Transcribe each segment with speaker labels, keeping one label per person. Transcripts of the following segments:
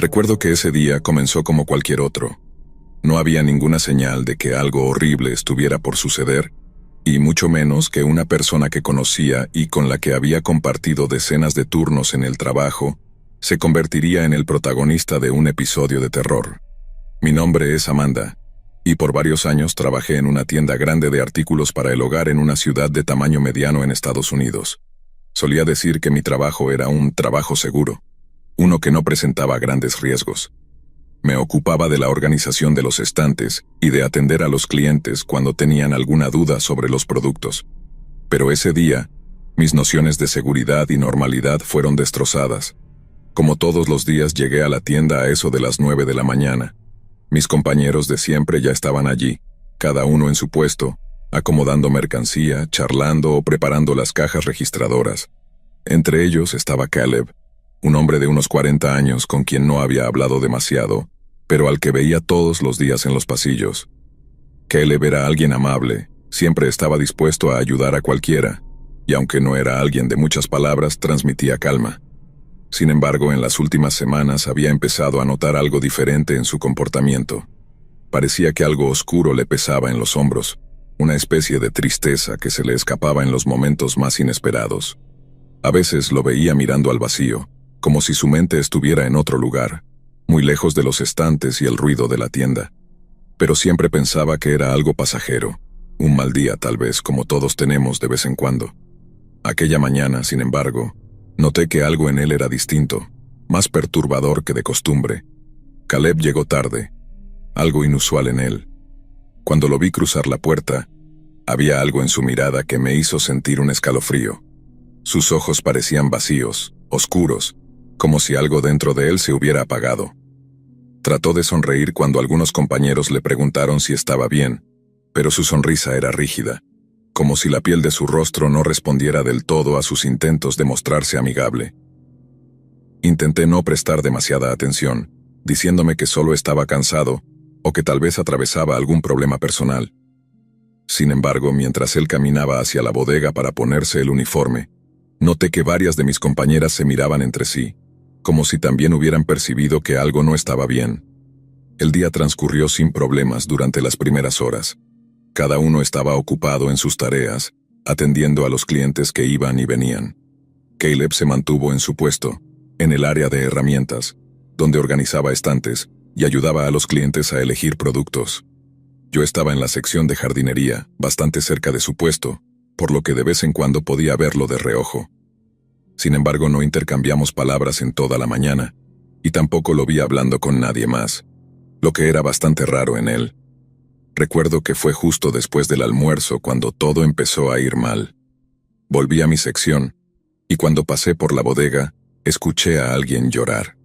Speaker 1: Recuerdo que ese día comenzó como cualquier otro. No había ninguna señal de que algo horrible estuviera por suceder, y mucho menos que una persona que conocía y con la que había compartido decenas de turnos en el trabajo se convertiría en el protagonista de un episodio de terror. Mi nombre es Amanda, y por varios años trabajé en una tienda grande de artículos para el hogar en una ciudad de tamaño mediano en Estados Unidos. Solía decir que mi trabajo era un trabajo seguro, uno que no presentaba grandes riesgos. Me ocupaba de la organización de los estantes y de atender a los clientes cuando tenían alguna duda sobre los productos. Pero ese día, mis nociones de seguridad y normalidad fueron destrozadas. Como todos los días llegué a la tienda a eso de las 9 de la mañana. Mis compañeros de siempre ya estaban allí, cada uno en su puesto, acomodando mercancía, charlando o preparando las cajas registradoras. Entre ellos estaba Caleb, un hombre de unos 40 años con quien no había hablado demasiado, pero al que veía todos los días en los pasillos. Caleb era alguien amable, siempre estaba dispuesto a ayudar a cualquiera, y aunque no era alguien de muchas palabras, transmitía calma. Sin embargo, en las últimas semanas había empezado a notar algo diferente en su comportamiento. Parecía que algo oscuro le pesaba en los hombros, una especie de tristeza que se le escapaba en los momentos más inesperados. A veces lo veía mirando al vacío, como si su mente estuviera en otro lugar, muy lejos de los estantes y el ruido de la tienda. Pero siempre pensaba que era algo pasajero, un mal día tal vez como todos tenemos de vez en cuando. Aquella mañana, sin embargo, noté que algo en él era distinto, más perturbador que de costumbre. Caleb llegó tarde, algo inusual en él. Cuando lo vi cruzar la puerta, había algo en su mirada que me hizo sentir un escalofrío. Sus ojos parecían vacíos, oscuros, como si algo dentro de él se hubiera apagado. Trató de sonreír cuando algunos compañeros le preguntaron si estaba bien, pero su sonrisa era rígida, como si la piel de su rostro no respondiera del todo a sus intentos de mostrarse amigable. Intenté no prestar demasiada atención, diciéndome que solo estaba cansado o que tal vez atravesaba algún problema personal. Sin embargo, mientras él caminaba hacia la bodega para ponerse el uniforme, noté que varias de mis compañeras se miraban entre sí, como si también hubieran percibido que algo no estaba bien. El día transcurrió sin problemas durante las primeras horas. Cada uno estaba ocupado en sus tareas, atendiendo a los clientes que iban y venían. Caleb se mantuvo en su puesto, en el área de herramientas, donde organizaba estantes y ayudaba a los clientes a elegir productos. Yo estaba en la sección de jardinería, bastante cerca de su puesto, por lo que de vez en cuando podía verlo de reojo. Sin embargo, no intercambiamos palabras en toda la mañana, y tampoco lo vi hablando con nadie más, lo que era bastante raro en él. Recuerdo que fue justo después del almuerzo cuando todo empezó a ir mal. Volví a mi sección, y cuando pasé por la bodega, escuché a alguien llorar.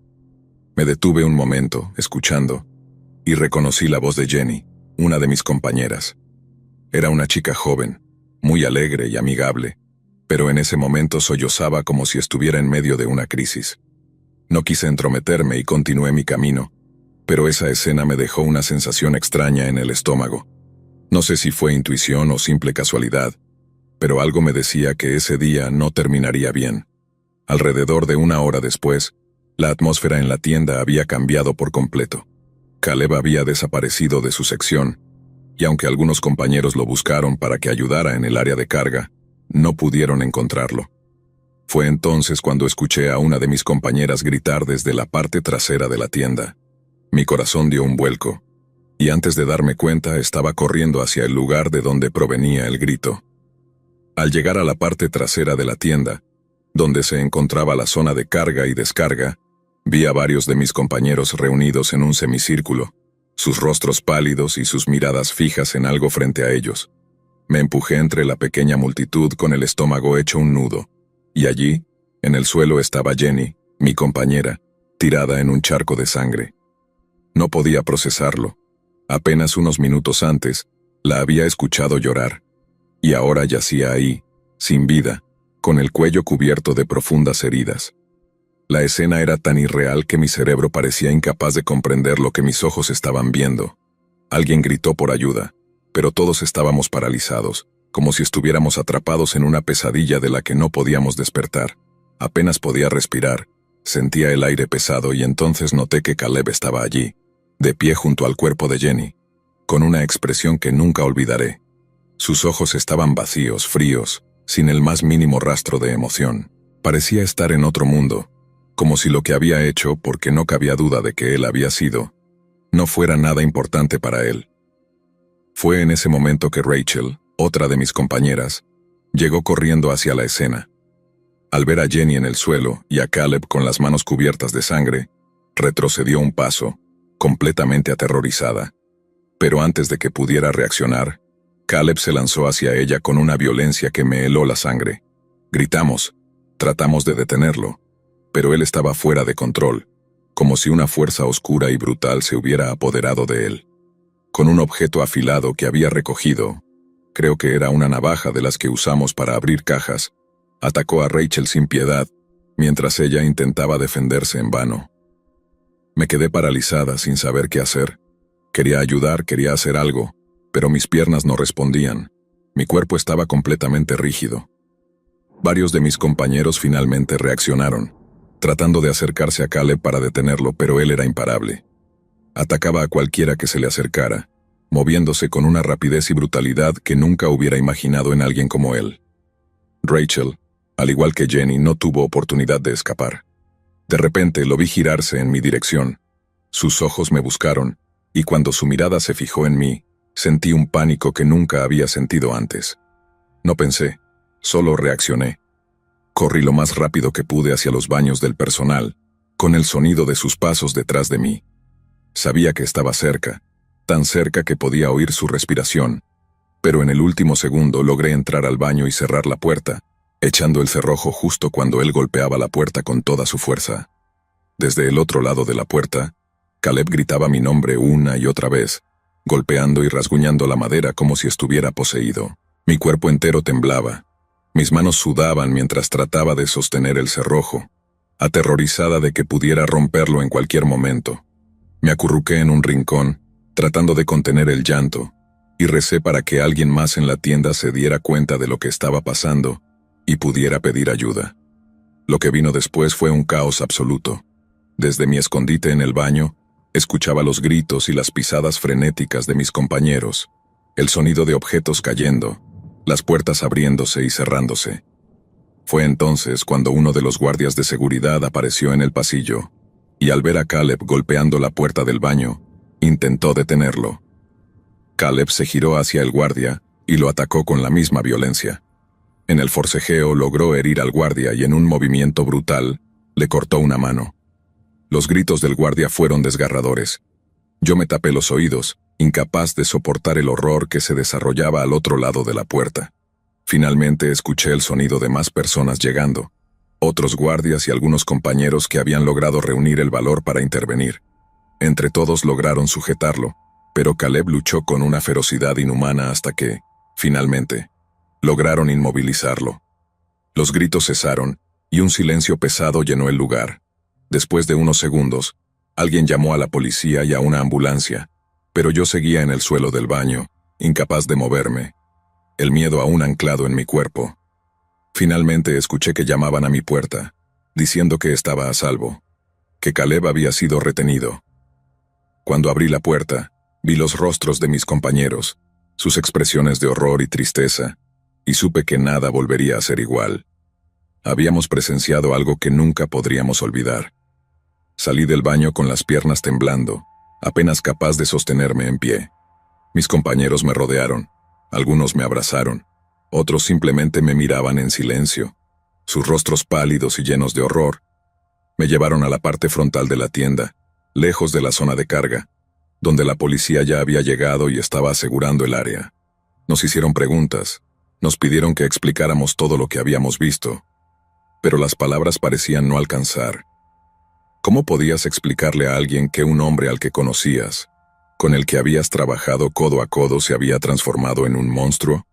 Speaker 1: Me detuve un momento, escuchando, y reconocí la voz de Jenny, una de mis compañeras. Era una chica joven, muy alegre y amigable, pero en ese momento sollozaba como si estuviera en medio de una crisis. No quise entrometerme y continué mi camino, pero esa escena me dejó una sensación extraña en el estómago. No sé si fue intuición o simple casualidad, pero algo me decía que ese día no terminaría bien. Alrededor de una hora después, la atmósfera en la tienda había cambiado por completo. Caleb había desaparecido de su sección, y aunque algunos compañeros lo buscaron para que ayudara en el área de carga, no pudieron encontrarlo. Fue entonces cuando escuché a una de mis compañeras gritar desde la parte trasera de la tienda. Mi corazón dio un vuelco, y antes de darme cuenta estaba corriendo hacia el lugar de donde provenía el grito. Al llegar a la parte trasera de la tienda, donde se encontraba la zona de carga y descarga, vi a varios de mis compañeros reunidos en un semicírculo, sus rostros pálidos y sus miradas fijas en algo frente a ellos. Me empujé entre la pequeña multitud con el estómago hecho un nudo, y allí, en el suelo estaba Jenny, mi compañera, tirada en un charco de sangre. No podía procesarlo. Apenas unos minutos antes, la había escuchado llorar, y ahora yacía ahí, sin vida, con el cuello cubierto de profundas heridas. La escena era tan irreal que mi cerebro parecía incapaz de comprender lo que mis ojos estaban viendo. Alguien gritó por ayuda, pero todos estábamos paralizados, como si estuviéramos atrapados en una pesadilla de la que no podíamos despertar. Apenas podía respirar, Sentía el aire pesado y entonces noté que Caleb estaba allí, de pie junto al cuerpo de Jenny, con una expresión que nunca olvidaré. Sus ojos estaban vacíos, fríos, sin el más mínimo rastro de emoción. Parecía estar en otro mundo, como si lo que había hecho, porque no cabía duda de que él había sido, no fuera nada importante para él. Fue en ese momento que Rachel, otra de mis compañeras, llegó corriendo hacia la escena. Al ver a Jenny en el suelo y a Caleb con las manos cubiertas de sangre, retrocedió un paso, completamente aterrorizada. Pero antes de que pudiera reaccionar, Caleb se lanzó hacia ella con una violencia que me heló la sangre. Gritamos, tratamos de detenerlo, pero él estaba fuera de control, como si una fuerza oscura y brutal se hubiera apoderado de él. Con un objeto afilado que había recogido, creo que era una navaja de las que usamos para abrir cajas, atacó a Rachel sin piedad, mientras ella intentaba defenderse en vano. Me quedé paralizada sin saber qué hacer. Quería ayudar, quería hacer algo, pero mis piernas no respondían. Mi cuerpo estaba completamente rígido. Varios de mis compañeros finalmente reaccionaron, tratando de acercarse a Caleb para detenerlo, pero él era imparable. Atacaba a cualquiera que se le acercara, moviéndose con una rapidez y brutalidad que nunca hubiera imaginado en alguien como él. Rachel, al igual que Jenny, no tuvo oportunidad de escapar. De repente lo vi girarse en mi dirección. Sus ojos me buscaron, y cuando su mirada se fijó en mí, sentí un pánico que nunca había sentido antes. No pensé, solo reaccioné. Corrí lo más rápido que pude hacia los baños del personal, con el sonido de sus pasos detrás de mí. Sabía que estaba cerca, tan cerca que podía oír su respiración, pero en el último segundo logré entrar al baño y cerrar la puerta, echando el cerrojo justo cuando él golpeaba la puerta con toda su fuerza. Desde el otro lado de la puerta, Caleb gritaba mi nombre una y otra vez, golpeando y rasguñando la madera como si estuviera poseído. Mi cuerpo entero temblaba. Mis manos sudaban mientras trataba de sostener el cerrojo, aterrorizada de que pudiera romperlo en cualquier momento. Me acurruqué en un rincón, tratando de contener el llanto, y recé para que alguien más en la tienda se diera cuenta de lo que estaba pasando y pudiera pedir ayuda. Lo que vino después fue un caos absoluto. Desde mi escondite en el baño, escuchaba los gritos y las pisadas frenéticas de mis compañeros, el sonido de objetos cayendo, las puertas abriéndose y cerrándose. Fue entonces cuando uno de los guardias de seguridad apareció en el pasillo, y al ver a Caleb golpeando la puerta del baño, intentó detenerlo. Caleb se giró hacia el guardia y lo atacó con la misma violencia. En el forcejeo logró herir al guardia y en un movimiento brutal, le cortó una mano. Los gritos del guardia fueron desgarradores. Yo me tapé los oídos, incapaz de soportar el horror que se desarrollaba al otro lado de la puerta. Finalmente escuché el sonido de más personas llegando, otros guardias y algunos compañeros que habían logrado reunir el valor para intervenir. Entre todos lograron sujetarlo, pero Caleb luchó con una ferocidad inhumana hasta que, finalmente, lograron inmovilizarlo. Los gritos cesaron, y un silencio pesado llenó el lugar. Después de unos segundos, alguien llamó a la policía y a una ambulancia, pero yo seguía en el suelo del baño, incapaz de moverme, el miedo aún anclado en mi cuerpo. Finalmente escuché que llamaban a mi puerta, diciendo que estaba a salvo, que Caleb había sido retenido. Cuando abrí la puerta, vi los rostros de mis compañeros, sus expresiones de horror y tristeza, y supe que nada volvería a ser igual. Habíamos presenciado algo que nunca podríamos olvidar. Salí del baño con las piernas temblando, apenas capaz de sostenerme en pie. Mis compañeros me rodearon, algunos me abrazaron, otros simplemente me miraban en silencio, sus rostros pálidos y llenos de horror. Me llevaron a la parte frontal de la tienda, lejos de la zona de carga, donde la policía ya había llegado y estaba asegurando el área. Nos hicieron preguntas, nos pidieron que explicáramos todo lo que habíamos visto, pero las palabras parecían no alcanzar. ¿Cómo podías explicarle a alguien que un hombre al que conocías, con el que habías trabajado codo a codo, se había transformado en un monstruo?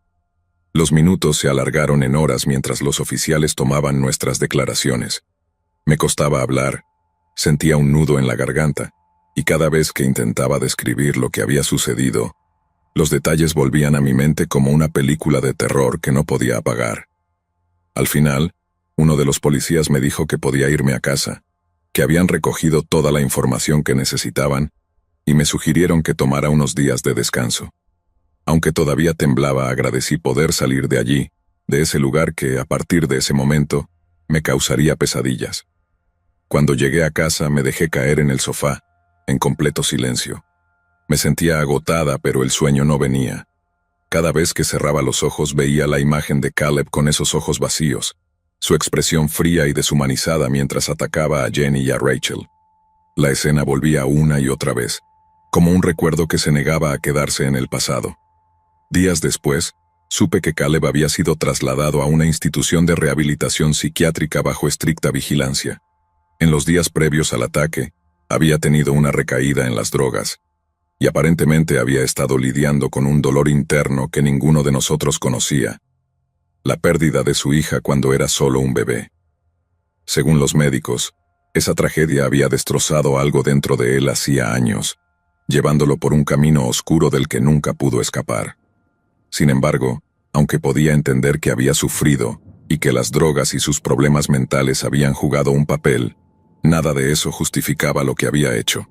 Speaker 1: Los minutos se alargaron en horas mientras los oficiales tomaban nuestras declaraciones. Me costaba hablar, sentía un nudo en la garganta, y cada vez que intentaba describir lo que había sucedido, los detalles volvían a mi mente como una película de terror que no podía apagar. Al final, uno de los policías me dijo que podía irme a casa, que habían recogido toda la información que necesitaban y me sugirieron que tomara unos días de descanso. Aunque todavía temblaba, agradecí poder salir de allí, de ese lugar que, a partir de ese momento, me causaría pesadillas. Cuando llegué a casa me dejé caer en el sofá, en completo silencio. Me sentía agotada, pero el sueño no venía. Cada vez que cerraba los ojos veía la imagen de Caleb con esos ojos vacíos, su expresión fría y deshumanizada mientras atacaba a Jenny y a Rachel. La escena volvía una y otra vez, como un recuerdo que se negaba a quedarse en el pasado. Días después, supe que Caleb había sido trasladado a una institución de rehabilitación psiquiátrica bajo estricta vigilancia. En los días previos al ataque, había tenido una recaída en las drogas, y aparentemente había estado lidiando con un dolor interno que ninguno de nosotros conocía: la pérdida de su hija cuando era solo un bebé. Según los médicos, esa tragedia había destrozado algo dentro de él hacía años, llevándolo por un camino oscuro del que nunca pudo escapar. Sin embargo, aunque podía entender que había sufrido y que las drogas y sus problemas mentales habían jugado un papel, nada de eso justificaba lo que había hecho.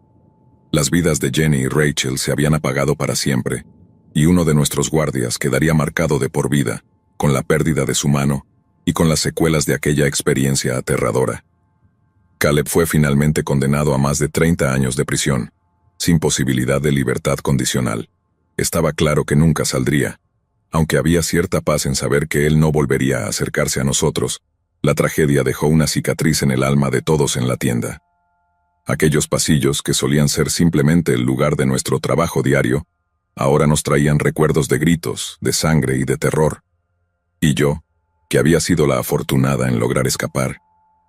Speaker 1: Las vidas de Jenny y Rachel se habían apagado para siempre, y uno de nuestros guardias quedaría marcado de por vida, con la pérdida de su mano y con las secuelas de aquella experiencia aterradora. Caleb fue finalmente condenado a más de 30 años de prisión, sin posibilidad de libertad condicional. Estaba claro que nunca saldría. Aunque había cierta paz en saber que él no volvería a acercarse a nosotros, la tragedia dejó una cicatriz en el alma de todos en la tienda. Aquellos pasillos, que solían ser simplemente el lugar de nuestro trabajo diario, ahora nos traían recuerdos de gritos, de sangre y de terror. Y yo, que había sido la afortunada en lograr escapar,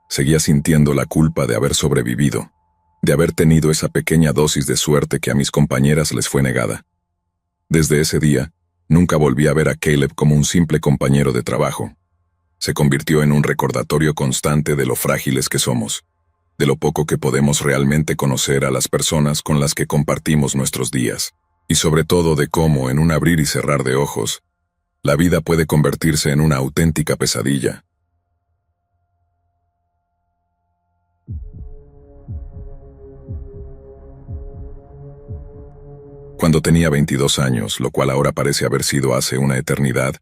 Speaker 1: seguía sintiendo la culpa de haber sobrevivido, de haber tenido esa pequeña dosis de suerte que a mis compañeras les fue negada. Desde ese día, nunca volví a ver a Caleb como un simple compañero de trabajo. Se convirtió en un recordatorio constante de lo frágiles que somos, de lo poco que podemos realmente conocer a las personas con las que compartimos nuestros días, y sobre todo de cómo, en un abrir y cerrar de ojos, la vida puede convertirse en una auténtica pesadilla. Cuando tenía 22 años, lo cual ahora parece haber sido hace una eternidad,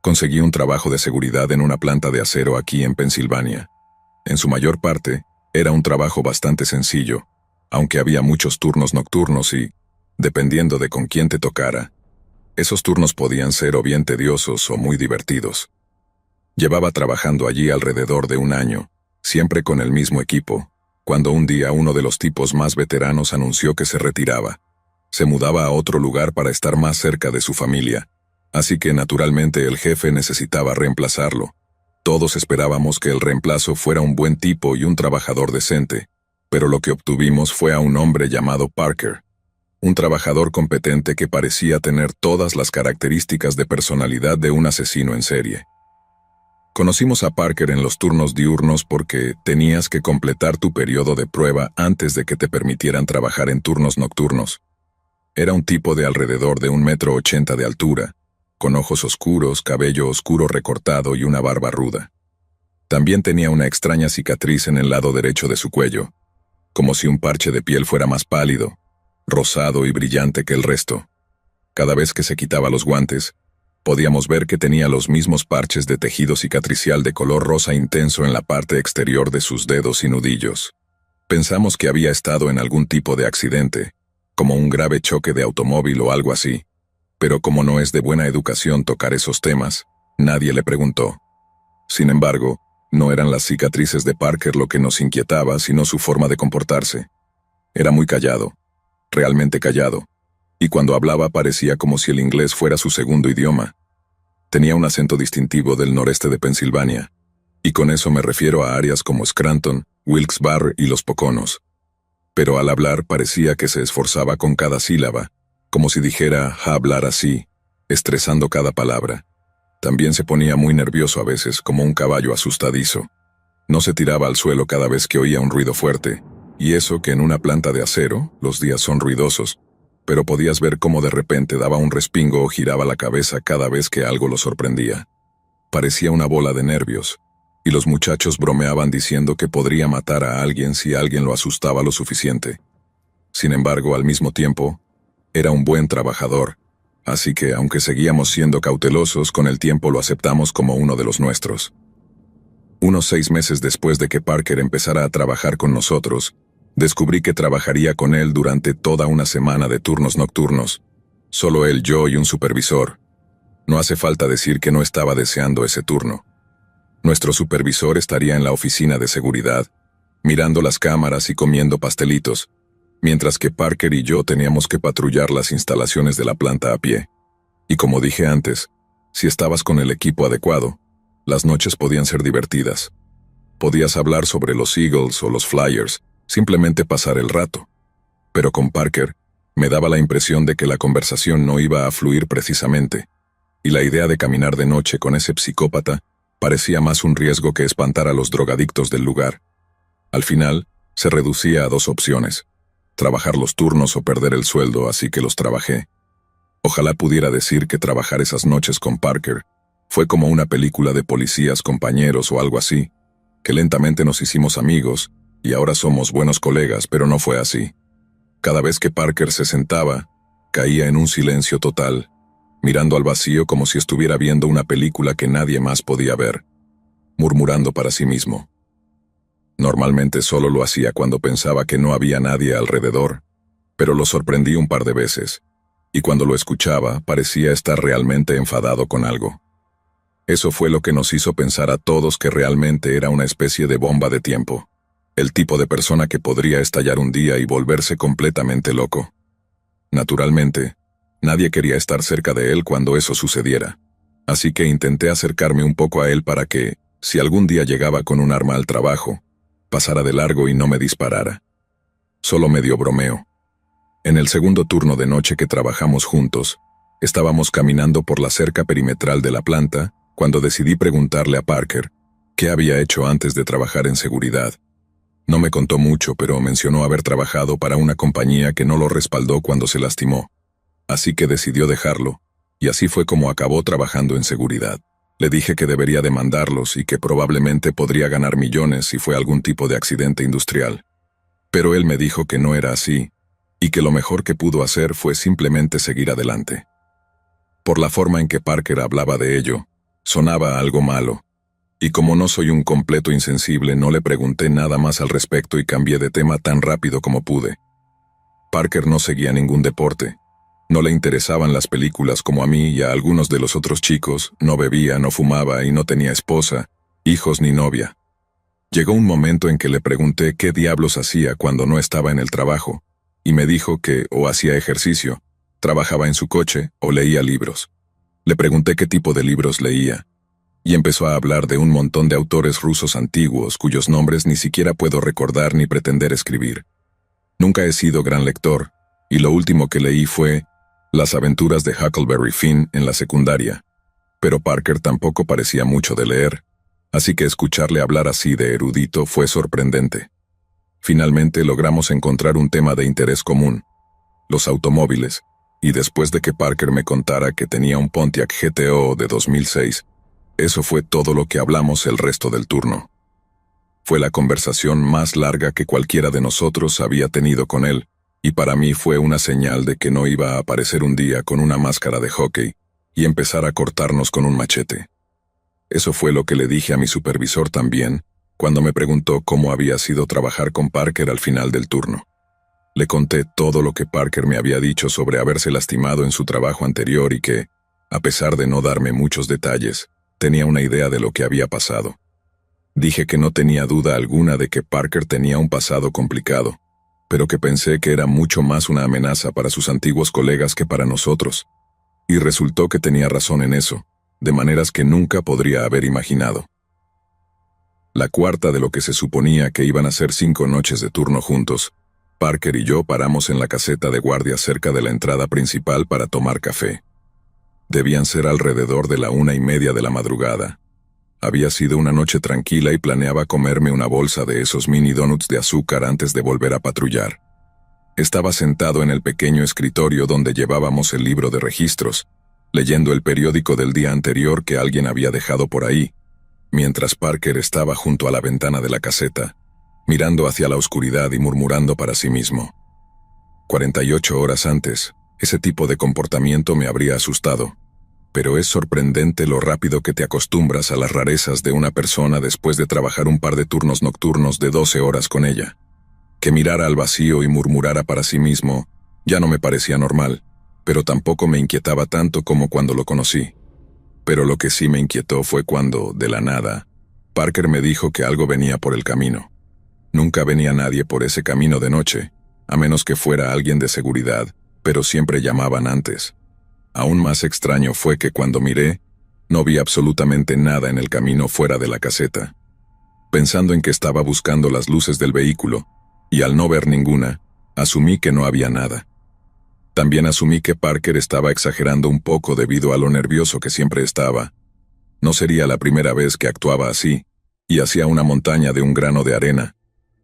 Speaker 1: conseguí un trabajo de seguridad en una planta de acero aquí en Pensilvania. En su mayor parte, era un trabajo bastante sencillo, aunque había muchos turnos nocturnos y, dependiendo de con quién te tocara, esos turnos podían ser o bien tediosos o muy divertidos. Llevaba trabajando allí alrededor de un año, siempre con el mismo equipo, cuando un día uno de los tipos más veteranos anunció que se retiraba. Se mudaba a otro lugar para estar más cerca de su familia, así que naturalmente el jefe necesitaba reemplazarlo. Todos esperábamos que el reemplazo fuera un buen tipo y un trabajador decente, pero lo que obtuvimos fue a un hombre llamado Parker, un trabajador competente que parecía tener todas las características de personalidad de un asesino en serie. Conocimos a Parker en los turnos diurnos porque tenías que completar tu periodo de prueba antes de que te permitieran trabajar en turnos nocturnos. Era un tipo de alrededor de 1,80 m de altura, con ojos oscuros, cabello oscuro recortado y una barba ruda. También tenía una extraña cicatriz en el lado derecho de su cuello, como si un parche de piel fuera más pálido, rosado y brillante que el resto. Cada vez que se quitaba los guantes, podíamos ver que tenía los mismos parches de tejido cicatricial de color rosa intenso en la parte exterior de sus dedos y nudillos. Pensamos que había estado en algún tipo de accidente, como un grave choque de automóvil o algo así, pero como no es de buena educación tocar esos temas, nadie le preguntó. Sin embargo, no eran las cicatrices de Parker lo que nos inquietaba, sino su forma de comportarse. Era muy callado, realmente callado, y cuando hablaba parecía como si el inglés fuera su segundo idioma. Tenía un acento distintivo del noreste de Pensilvania, y con eso me refiero a áreas como Scranton, Wilkes-Barre y Los Poconos. Pero al hablar parecía que se esforzaba con cada sílaba, como si dijera hablar así, estresando cada palabra. También se ponía muy nervioso a veces, como un caballo asustadizo. No se tiraba al suelo cada vez que oía un ruido fuerte, y eso que en una planta de acero los días son ruidosos, pero podías ver cómo de repente daba un respingo o giraba la cabeza cada vez que algo lo sorprendía. Parecía una bola de nervios, y los muchachos bromeaban diciendo que podría matar a alguien si alguien lo asustaba lo suficiente. Sin embargo, al mismo tiempo, era un buen trabajador, así que aunque seguíamos siendo cautelosos, con el tiempo lo aceptamos como uno de los nuestros. Unos 6 meses después de que Parker empezara a trabajar con nosotros, descubrí que trabajaría con él durante toda una semana de turnos nocturnos. Solo él, yo y un supervisor. No hace falta decir que no estaba deseando ese turno. Nuestro supervisor estaría en la oficina de seguridad, mirando las cámaras y comiendo pastelitos, mientras que Parker y yo teníamos que patrullar las instalaciones de la planta a pie. Y como dije antes, si estabas con el equipo adecuado, las noches podían ser divertidas. Podías hablar sobre los Eagles o los Flyers, simplemente pasar el rato. Pero con Parker, me daba la impresión de que la conversación no iba a fluir precisamente, y la idea de caminar de noche con ese psicópata parecía más un riesgo que espantar a los drogadictos del lugar. Al final, se reducía a 2 opciones: trabajar los turnos o perder el sueldo, así que los trabajé. Ojalá pudiera decir que trabajar esas noches con Parker fue como una película de policías compañeros o algo así, que lentamente nos hicimos amigos y ahora somos buenos colegas, pero no fue así. Cada vez que Parker se sentaba, caía en un silencio total, mirando al vacío como si estuviera viendo una película que nadie más podía ver, murmurando para sí mismo. Normalmente solo lo hacía cuando pensaba que no había nadie alrededor, pero lo sorprendí un par de veces, y cuando lo escuchaba parecía estar realmente enfadado con algo. Eso fue lo que nos hizo pensar a todos que realmente era una especie de bomba de tiempo, el tipo de persona que podría estallar un día y volverse completamente loco. Naturalmente, nadie quería estar cerca de él cuando eso sucediera, así que intenté acercarme un poco a él para que, si algún día llegaba con un arma al trabajo, pasara de largo y no me disparara. Solo medio bromeo. En el segundo turno de noche que trabajamos juntos, estábamos caminando por la cerca perimetral de la planta cuando decidí preguntarle a Parker qué había hecho antes de trabajar en seguridad. No me contó mucho, pero mencionó haber trabajado para una compañía que no lo respaldó cuando se lastimó. Así que decidió dejarlo, y así fue como acabó trabajando en seguridad. Le dije que debería demandarlos y que probablemente podría ganar millones si fue algún tipo de accidente industrial. Pero él me dijo que no era así, y que lo mejor que pudo hacer fue simplemente seguir adelante. Por la forma en que Parker hablaba de ello, sonaba algo malo, y como no soy un completo insensible, no le pregunté nada más al respecto y cambié de tema tan rápido como pude. Parker no seguía ningún deporte, no le interesaban las películas como a mí y a algunos de los otros chicos, no bebía, no fumaba y no tenía esposa, hijos ni novia. Llegó un momento en que le pregunté qué diablos hacía cuando no estaba en el trabajo, y me dijo que o hacía ejercicio, trabajaba en su coche o leía libros. Le pregunté qué tipo de libros leía, y empezó a hablar de un montón de autores rusos antiguos cuyos nombres ni siquiera puedo recordar ni pretender escribir. Nunca he sido gran lector, y lo último que leí fue Las aventuras de Huckleberry Finn en la secundaria, pero Parker tampoco parecía mucho de leer, así que escucharle hablar así de erudito fue sorprendente. Finalmente logramos encontrar un tema de interés común: los automóviles, y después de que Parker me contara que tenía un Pontiac GTO de 2006, eso fue todo lo que hablamos el resto del turno. Fue la conversación más larga que cualquiera de nosotros había tenido con él, y para mí fue una señal de que no iba a aparecer un día con una máscara de hockey y empezar a cortarnos con un machete. Eso fue lo que le dije a mi supervisor también, cuando me preguntó cómo había sido trabajar con Parker al final del turno. Le conté todo lo que Parker me había dicho sobre haberse lastimado en su trabajo anterior y que, a pesar de no darme muchos detalles, tenía una idea de lo que había pasado. Dije que no tenía duda alguna de que Parker tenía un pasado complicado, pero que pensé que era mucho más una amenaza para sus antiguos colegas que para nosotros. Y resultó que tenía razón en eso, de maneras que nunca podría haber imaginado. La cuarta de lo que se suponía que iban a ser 5 noches de turno juntos, Parker y yo paramos en la caseta de guardia cerca de la entrada principal para tomar café. Debían ser alrededor de la 1:30 de la madrugada. Había sido una noche tranquila y planeaba comerme una bolsa de esos mini donuts de azúcar antes de volver a patrullar. Estaba sentado en el pequeño escritorio donde llevábamos el libro de registros, leyendo el periódico del día anterior que alguien había dejado por ahí, mientras Parker estaba junto a la ventana de la caseta, mirando hacia la oscuridad y murmurando para sí mismo. 48 horas antes, ese tipo de comportamiento me habría asustado, pero es sorprendente lo rápido que te acostumbras a las rarezas de una persona después de trabajar un par de turnos nocturnos de 12 horas con ella. Que mirara al vacío y murmurara para sí mismo ya no me parecía normal, pero tampoco me inquietaba tanto como cuando lo conocí. Pero lo que sí me inquietó fue cuando, de la nada, Parker me dijo que algo venía por el camino. Nunca venía nadie por ese camino de noche, a menos que fuera alguien de seguridad, pero siempre llamaban antes. Aún más extraño fue que cuando miré, no vi absolutamente nada en el camino fuera de la caseta. Pensando en que estaba buscando las luces del vehículo, y al no ver ninguna, asumí que no había nada. También asumí que Parker estaba exagerando un poco debido a lo nervioso que siempre estaba. No sería la primera vez que actuaba así, y hacía una montaña de un grano de arena.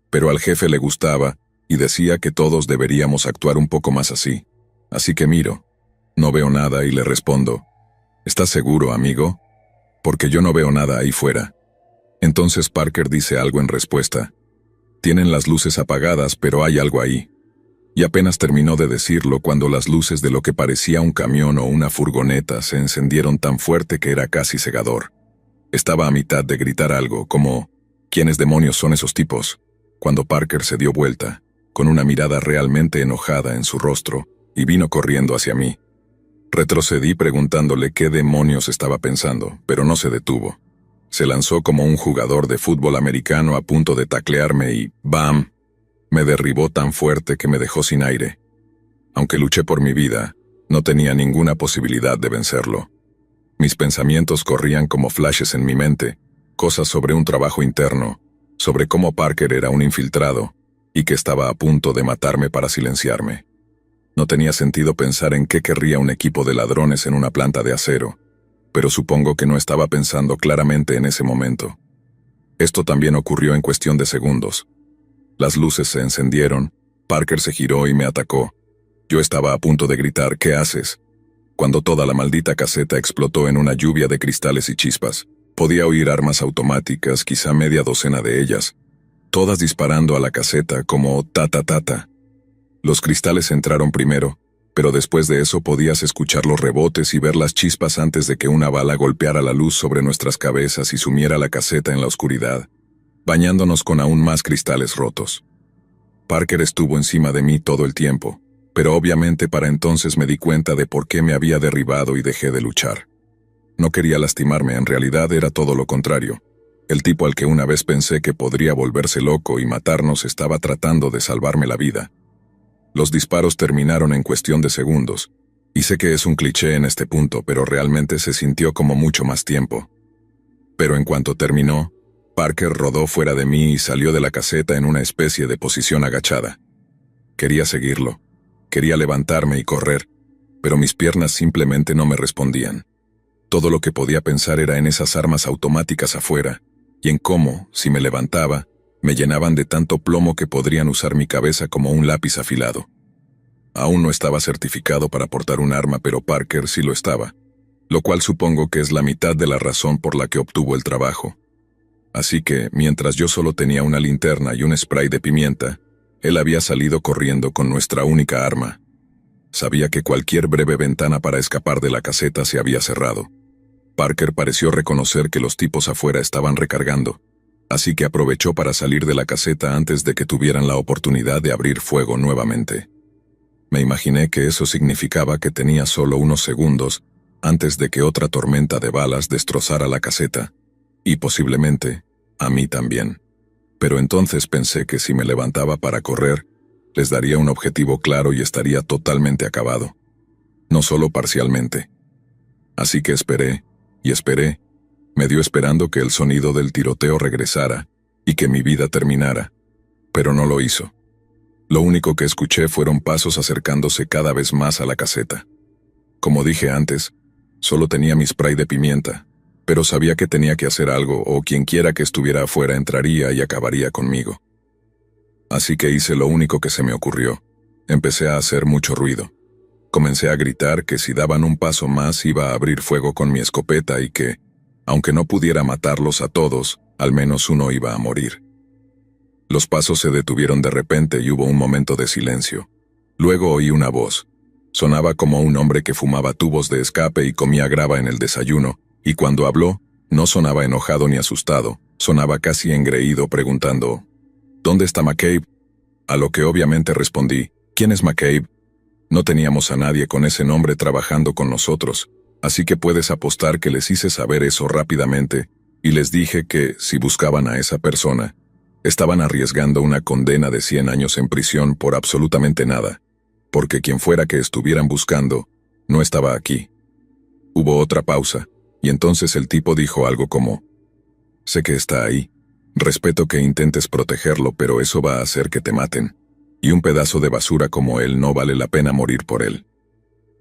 Speaker 1: Pero al jefe le gustaba, y decía que todos deberíamos actuar un poco más así. Así que miro. No veo nada y le respondo, ¿estás seguro, amigo? Porque yo no veo nada ahí fuera. Entonces Parker dice algo en respuesta. Tienen las luces apagadas, pero hay algo ahí. Y apenas terminó de decirlo cuando las luces de lo que parecía un camión o una furgoneta se encendieron tan fuerte que era casi cegador. Estaba a mitad de gritar algo, como, ¿quiénes demonios son esos tipos?, cuando Parker se dio vuelta, con una mirada realmente enojada en su rostro, y vino corriendo hacia mí. Retrocedí preguntándole qué demonios estaba pensando, pero no se detuvo. Se lanzó como un jugador de fútbol americano a punto de taclearme y ¡bam!, me derribó tan fuerte que me dejó sin aire. Aunque luché por mi vida, no tenía ninguna posibilidad de vencerlo. Mis pensamientos corrían como flashes en mi mente, cosas sobre un trabajo interno, sobre cómo Parker era un infiltrado, y que estaba a punto de matarme para silenciarme. No tenía sentido pensar en qué querría un equipo de ladrones en una planta de acero, pero supongo que no estaba pensando claramente en ese momento. Esto también ocurrió en cuestión de segundos. Las luces se encendieron, Parker se giró y me atacó. Yo estaba a punto de gritar, ¿qué haces?, cuando toda la maldita caseta explotó en una lluvia de cristales y chispas. Podía oír armas automáticas, quizá media docena de ellas, todas disparando a la caseta como ta-ta-ta-ta. Los cristales entraron primero, pero después de eso podías escuchar los rebotes y ver las chispas antes de que una bala golpeara la luz sobre nuestras cabezas y sumiera la caseta en la oscuridad, bañándonos con aún más cristales rotos. Parker estuvo encima de mí todo el tiempo, pero obviamente para entonces me di cuenta de por qué me había derribado y dejé de luchar. No quería lastimarme, en realidad era todo lo contrario. El tipo al que una vez pensé que podría volverse loco y matarnos estaba tratando de salvarme la vida. Los disparos terminaron en cuestión de segundos, y sé que es un cliché en este punto, pero realmente se sintió como mucho más tiempo. Pero en cuanto terminó, Parker rodó fuera de mí y salió de la caseta en una especie de posición agachada. Quería seguirlo. Quería levantarme y correr, pero mis piernas simplemente no me respondían. Todo lo que podía pensar era en esas armas automáticas afuera, y en cómo, si me levantaba, me llenaban de tanto plomo que podrían usar mi cabeza como un lápiz afilado. Aún no estaba certificado para portar un arma, pero Parker sí lo estaba, lo cual supongo que es la mitad de la razón por la que obtuvo el trabajo. Así que, mientras yo solo tenía una linterna y un spray de pimienta, él había salido corriendo con nuestra única arma. Sabía que cualquier breve ventana para escapar de la caseta se había cerrado. Parker pareció reconocer que los tipos afuera estaban recargando, así que aprovechó para salir de la caseta antes de que tuvieran la oportunidad de abrir fuego nuevamente. Me imaginé que eso significaba que tenía solo unos segundos antes de que otra tormenta de balas destrozara la caseta, y posiblemente a mí también. Pero entonces pensé que si me levantaba para correr, les daría un objetivo claro y estaría totalmente acabado. No solo parcialmente. Así que esperé, y esperé, medio esperando que el sonido del tiroteo regresara, y que mi vida terminara. Pero no lo hizo. Lo único que escuché fueron pasos acercándose cada vez más a la caseta. Como dije antes, solo tenía mi spray de pimienta, pero sabía que tenía que hacer algo o quienquiera que estuviera afuera entraría y acabaría conmigo. Así que hice lo único que se me ocurrió. Empecé a hacer mucho ruido. Comencé a gritar que si daban un paso más iba a abrir fuego con mi escopeta y que, Aunque no pudiera matarlos a todos, al menos uno iba a morir. Los pasos se detuvieron de repente y hubo un momento de silencio. Luego oí una voz. Sonaba como un hombre que fumaba tubos de escape y comía grava en el desayuno, y cuando habló, no sonaba enojado ni asustado, sonaba casi engreído preguntando, ¿dónde está McCabe? A lo que obviamente respondí, ¿quién es McCabe? No teníamos a nadie con ese nombre trabajando con nosotros, así que puedes apostar que les hice saber eso rápidamente, y les dije que, si buscaban a esa persona, estaban arriesgando una condena de 100 años en prisión por absolutamente nada, porque quien fuera que estuvieran buscando, no estaba aquí. Hubo otra pausa, y entonces el tipo dijo algo como, sé que está ahí, respeto que intentes protegerlo, pero eso va a hacer que te maten, y un pedazo de basura como él no vale la pena morir por él.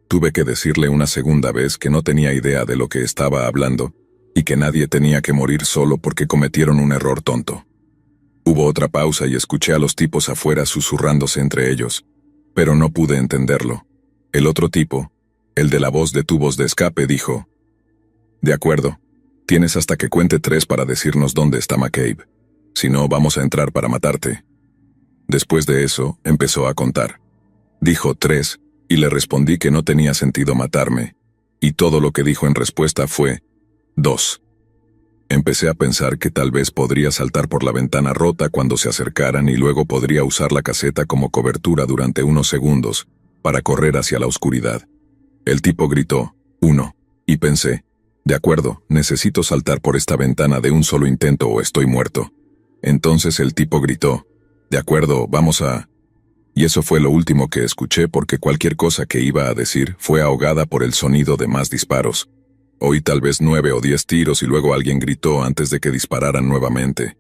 Speaker 1: Tuve que decirle una segunda vez que no tenía idea de lo que estaba hablando, y que nadie tenía que morir solo porque cometieron un error tonto. Hubo otra pausa y escuché a los tipos afuera susurrándose entre ellos, pero no pude entenderlo. El otro tipo, el de la voz de tubos de escape, dijo, de acuerdo, tienes hasta que cuente 3 para decirnos dónde está McCabe. Si no, vamos a entrar para matarte. Después de eso, empezó a contar. Dijo 3, y le respondí que no tenía sentido matarme, y todo lo que dijo en respuesta fue 2. Empecé a pensar que tal vez podría saltar por la ventana rota cuando se acercaran y luego podría usar la caseta como cobertura durante unos segundos, para correr hacia la oscuridad. El tipo gritó, 1, y pensé, de acuerdo, necesito saltar por esta ventana de un solo intento o estoy muerto. Entonces el tipo gritó, de acuerdo, vamos a... Y eso fue lo último que escuché porque cualquier cosa que iba a decir fue ahogada por el sonido de más disparos. Oí tal vez 9 o 10 tiros y luego alguien gritó antes de que dispararan nuevamente.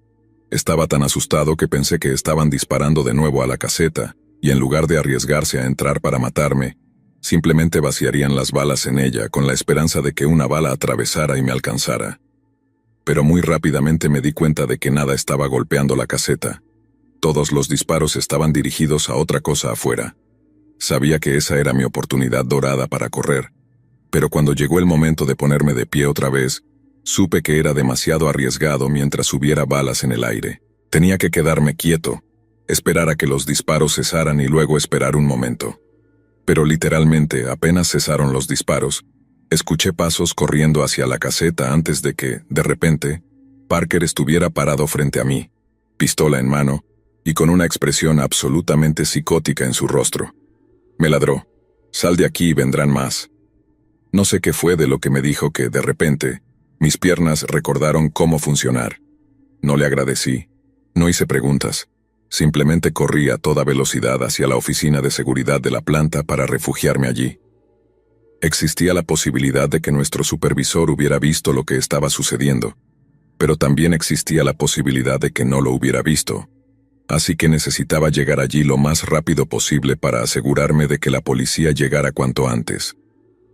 Speaker 1: Estaba tan asustado que pensé que estaban disparando de nuevo a la caseta, y en lugar de arriesgarse a entrar para matarme, simplemente vaciarían las balas en ella con la esperanza de que una bala atravesara y me alcanzara. Pero muy rápidamente me di cuenta de que nada estaba golpeando la caseta. Todos los disparos estaban dirigidos a otra cosa afuera. Sabía que esa era mi oportunidad dorada para correr, pero cuando llegó el momento de ponerme de pie otra vez, supe que era demasiado arriesgado mientras hubiera balas en el aire. Tenía que quedarme quieto, esperar a que los disparos cesaran y luego esperar un momento. Pero literalmente, apenas cesaron los disparos, escuché pasos corriendo hacia la caseta antes de que, de repente, Parker estuviera parado frente a mí, pistola en mano, y con una expresión absolutamente psicótica en su rostro. Me ladró, sal de aquí y vendrán más. No sé qué fue de lo que me dijo que, de repente, mis piernas recordaron cómo funcionar. No le agradecí, no hice preguntas, simplemente corrí a toda velocidad hacia la oficina de seguridad de la planta para refugiarme allí. Existía la posibilidad de que nuestro supervisor hubiera visto lo que estaba sucediendo, pero también existía la posibilidad de que no lo hubiera visto, así que necesitaba llegar allí lo más rápido posible para asegurarme de que la policía llegara cuanto antes.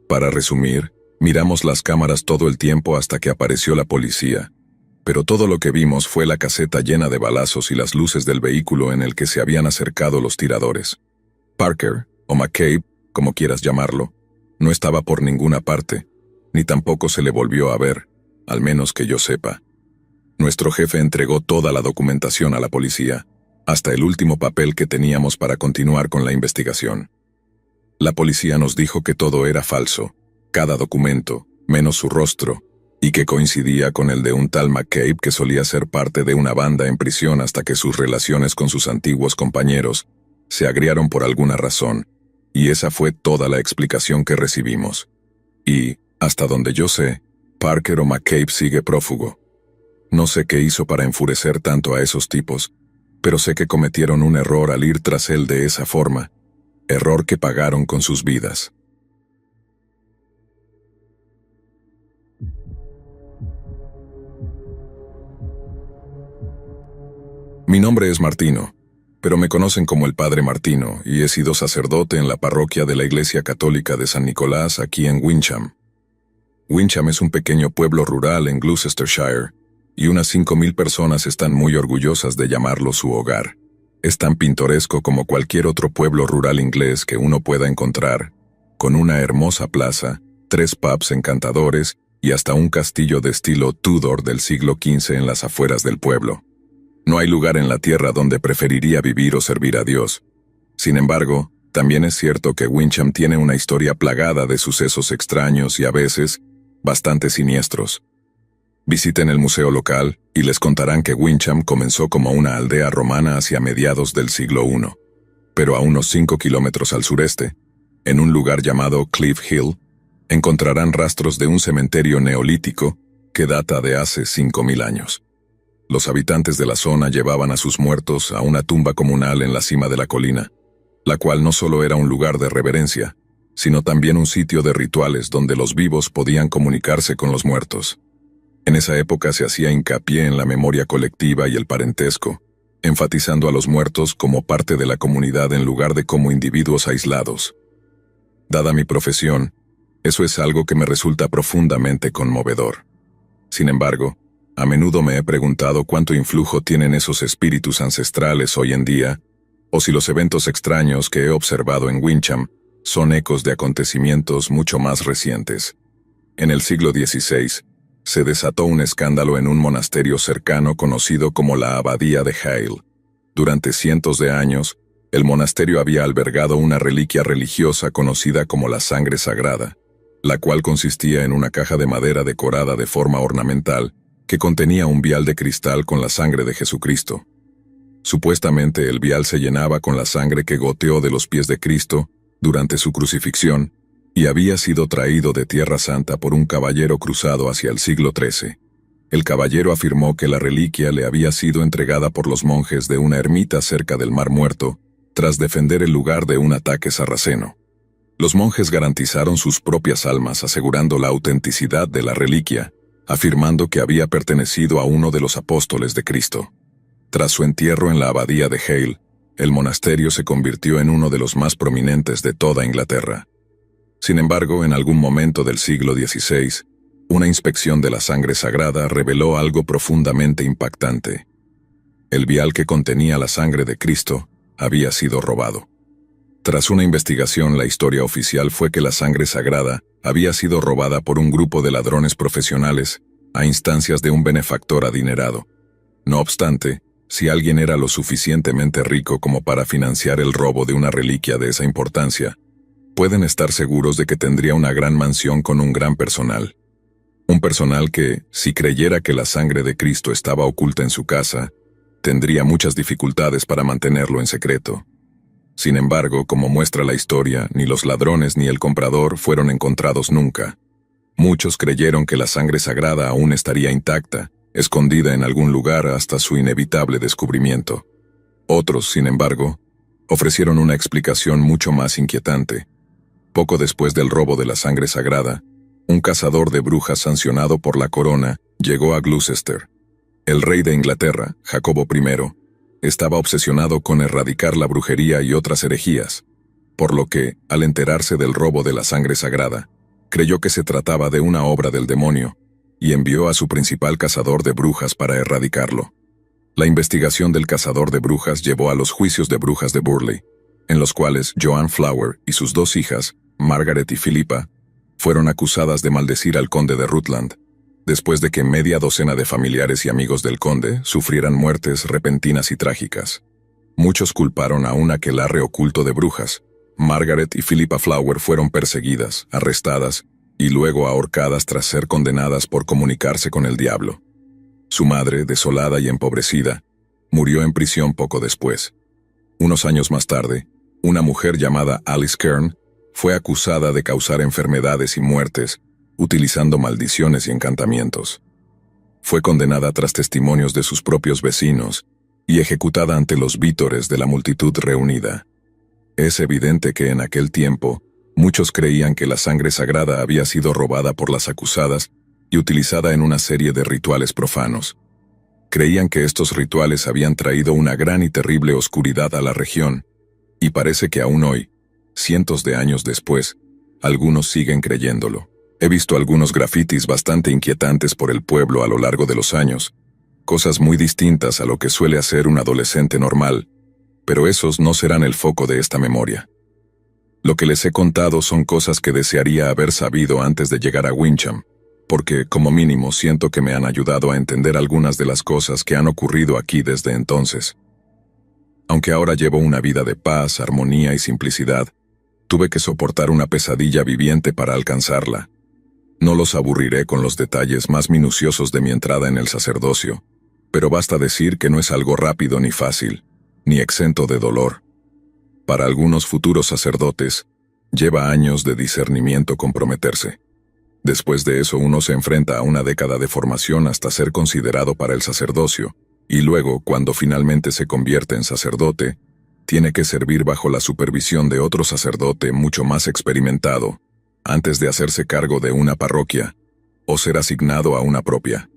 Speaker 1: Para resumir, miramos las cámaras todo el tiempo hasta que apareció la policía, pero todo lo que vimos fue la caseta llena de balazos y las luces del vehículo en el que se habían acercado los tiradores. Parker, o McCabe, como quieras llamarlo, no estaba por ninguna parte, ni tampoco se le volvió a ver, al menos que yo sepa. Nuestro jefe entregó toda la documentación a la policía, hasta el último papel que teníamos para continuar con la investigación. La policía nos dijo que todo era falso, cada documento, menos su rostro, y que coincidía con el de un tal McCabe que solía ser parte de una banda en prisión hasta que sus relaciones con sus antiguos compañeros se agriaron por alguna razón, y esa fue toda la explicación que recibimos. Y, hasta donde yo sé, Parker o McCabe sigue prófugo. No sé qué hizo para enfurecer tanto a esos tipos, pero sé que cometieron un error al ir tras él de esa forma, error que pagaron con sus vidas. Mi nombre es Martino, pero me conocen como el Padre Martino y he sido sacerdote en la parroquia de la Iglesia Católica de San Nicolás aquí en Wincham. Wincham es un pequeño pueblo rural en Gloucestershire y unas 5,000 personas están muy orgullosas de llamarlo su hogar. Es tan pintoresco como cualquier otro pueblo rural inglés que uno pueda encontrar, con una hermosa plaza, 3 pubs encantadores y hasta un castillo de estilo Tudor del siglo XV en las afueras del pueblo. No hay lugar en la tierra donde preferiría vivir o servir a Dios. Sin embargo, también es cierto que Wincham tiene una historia plagada de sucesos extraños y a veces bastante siniestros. Visiten el museo local y les contarán que Wincham comenzó como una aldea romana hacia mediados del siglo I, pero a unos 5 kilómetros al sureste, en un lugar llamado Cliff Hill, encontrarán rastros de un cementerio neolítico que data de hace 5.000 años. Los habitantes de la zona llevaban a sus muertos a una tumba comunal en la cima de la colina, la cual no solo era un lugar de reverencia, sino también un sitio de rituales donde los vivos podían comunicarse con los muertos. En esa época se hacía hincapié en la memoria colectiva y el parentesco, enfatizando a los muertos como parte de la comunidad en lugar de como individuos aislados. Dada mi profesión, eso es algo que me resulta profundamente conmovedor. Sin embargo, a menudo me he preguntado cuánto influjo tienen esos espíritus ancestrales hoy en día, o si los eventos extraños que he observado en Wincham son ecos de acontecimientos mucho más recientes. En el siglo XVI, se desató un escándalo en un monasterio cercano conocido como la Abadía de Hale. Durante cientos de años, el monasterio había albergado una reliquia religiosa conocida como la sangre sagrada, la cual consistía en una caja de madera decorada de forma ornamental que contenía un vial de cristal con la sangre de Jesucristo. Supuestamente el vial se llenaba con la sangre que goteó de los pies de Cristo durante su crucifixión y había sido traído de Tierra Santa por un caballero cruzado hacia el siglo XIII. El caballero afirmó que la reliquia le había sido entregada por los monjes de una ermita cerca del Mar Muerto, tras defender el lugar de un ataque sarraceno. Los monjes garantizaron sus propias almas asegurando la autenticidad de la reliquia, afirmando que había pertenecido a uno de los apóstoles de Cristo. Tras su entierro en la abadía de Hale, el monasterio se convirtió en uno de los más prominentes de toda Inglaterra. Sin embargo, en algún momento del siglo XVI, una inspección de la sangre sagrada reveló algo profundamente impactante. El vial que contenía la sangre de Cristo había sido robado. Tras una investigación, la historia oficial fue que la sangre sagrada había sido robada por un grupo de ladrones profesionales a instancias de un benefactor adinerado. No obstante, si alguien era lo suficientemente rico como para financiar el robo de una reliquia de esa importancia, pueden estar seguros de que tendría una gran mansión con un gran personal. Un personal que, si creyera que la sangre de Cristo estaba oculta en su casa, tendría muchas dificultades para mantenerlo en secreto. Sin embargo, como muestra la historia, ni los ladrones ni el comprador fueron encontrados nunca. Muchos creyeron que la sangre sagrada aún estaría intacta, escondida en algún lugar hasta su inevitable descubrimiento. Otros, sin embargo, ofrecieron una explicación mucho más inquietante. Poco después del robo de la sangre sagrada, un cazador de brujas sancionado por la corona llegó a Gloucester. El rey de Inglaterra, Jacobo I, estaba obsesionado con erradicar la brujería y otras herejías, por lo que, al enterarse del robo de la sangre sagrada, creyó que se trataba de una obra del demonio y envió a su principal cazador de brujas para erradicarlo. La investigación del cazador de brujas llevó a los juicios de brujas de Burley, en los cuales Joanne Flower y sus dos hijas, Margaret y Philippa, fueron acusadas de maldecir al conde de Rutland, después de que media docena de familiares y amigos del conde sufrieran muertes repentinas y trágicas. Muchos culparon a un aquelarre oculto de brujas. Margaret y Philippa Flower fueron perseguidas, arrestadas y luego ahorcadas tras ser condenadas por comunicarse con el diablo. Su madre, desolada y empobrecida, murió en prisión poco después. Unos años más tarde, una mujer llamada Alice Kern fue acusada de causar enfermedades y muertes utilizando maldiciones y encantamientos. Fue condenada tras testimonios de sus propios vecinos y ejecutada ante los vítores de la multitud reunida. Es evidente que en aquel tiempo, muchos creían que la sangre sagrada había sido robada por las acusadas y utilizada en una serie de rituales profanos. Creían que estos rituales habían traído una gran y terrible oscuridad a la región, y parece que aún hoy, cientos de años después, algunos siguen creyéndolo. He visto algunos grafitis bastante inquietantes por el pueblo a lo largo de los años, cosas muy distintas a lo que suele hacer un adolescente normal, pero esos no serán el foco de esta memoria. Lo que les he contado son cosas que desearía haber sabido antes de llegar a Wincham, porque, como mínimo, siento que me han ayudado a entender algunas de las cosas que han ocurrido aquí desde entonces. Aunque ahora llevo una vida de paz, armonía y simplicidad, tuve que soportar una pesadilla viviente para alcanzarla. No los aburriré con los detalles más minuciosos de mi entrada en el sacerdocio, pero basta decir que no es algo rápido ni fácil, ni exento de dolor. Para algunos futuros sacerdotes, lleva años de discernimiento comprometerse. Después de eso uno se enfrenta a una década de formación hasta ser considerado para el sacerdocio, y luego, cuando finalmente se convierte en sacerdote, tiene que servir bajo la supervisión de otro sacerdote mucho más experimentado, antes de hacerse cargo de una parroquia, o ser asignado a una propia.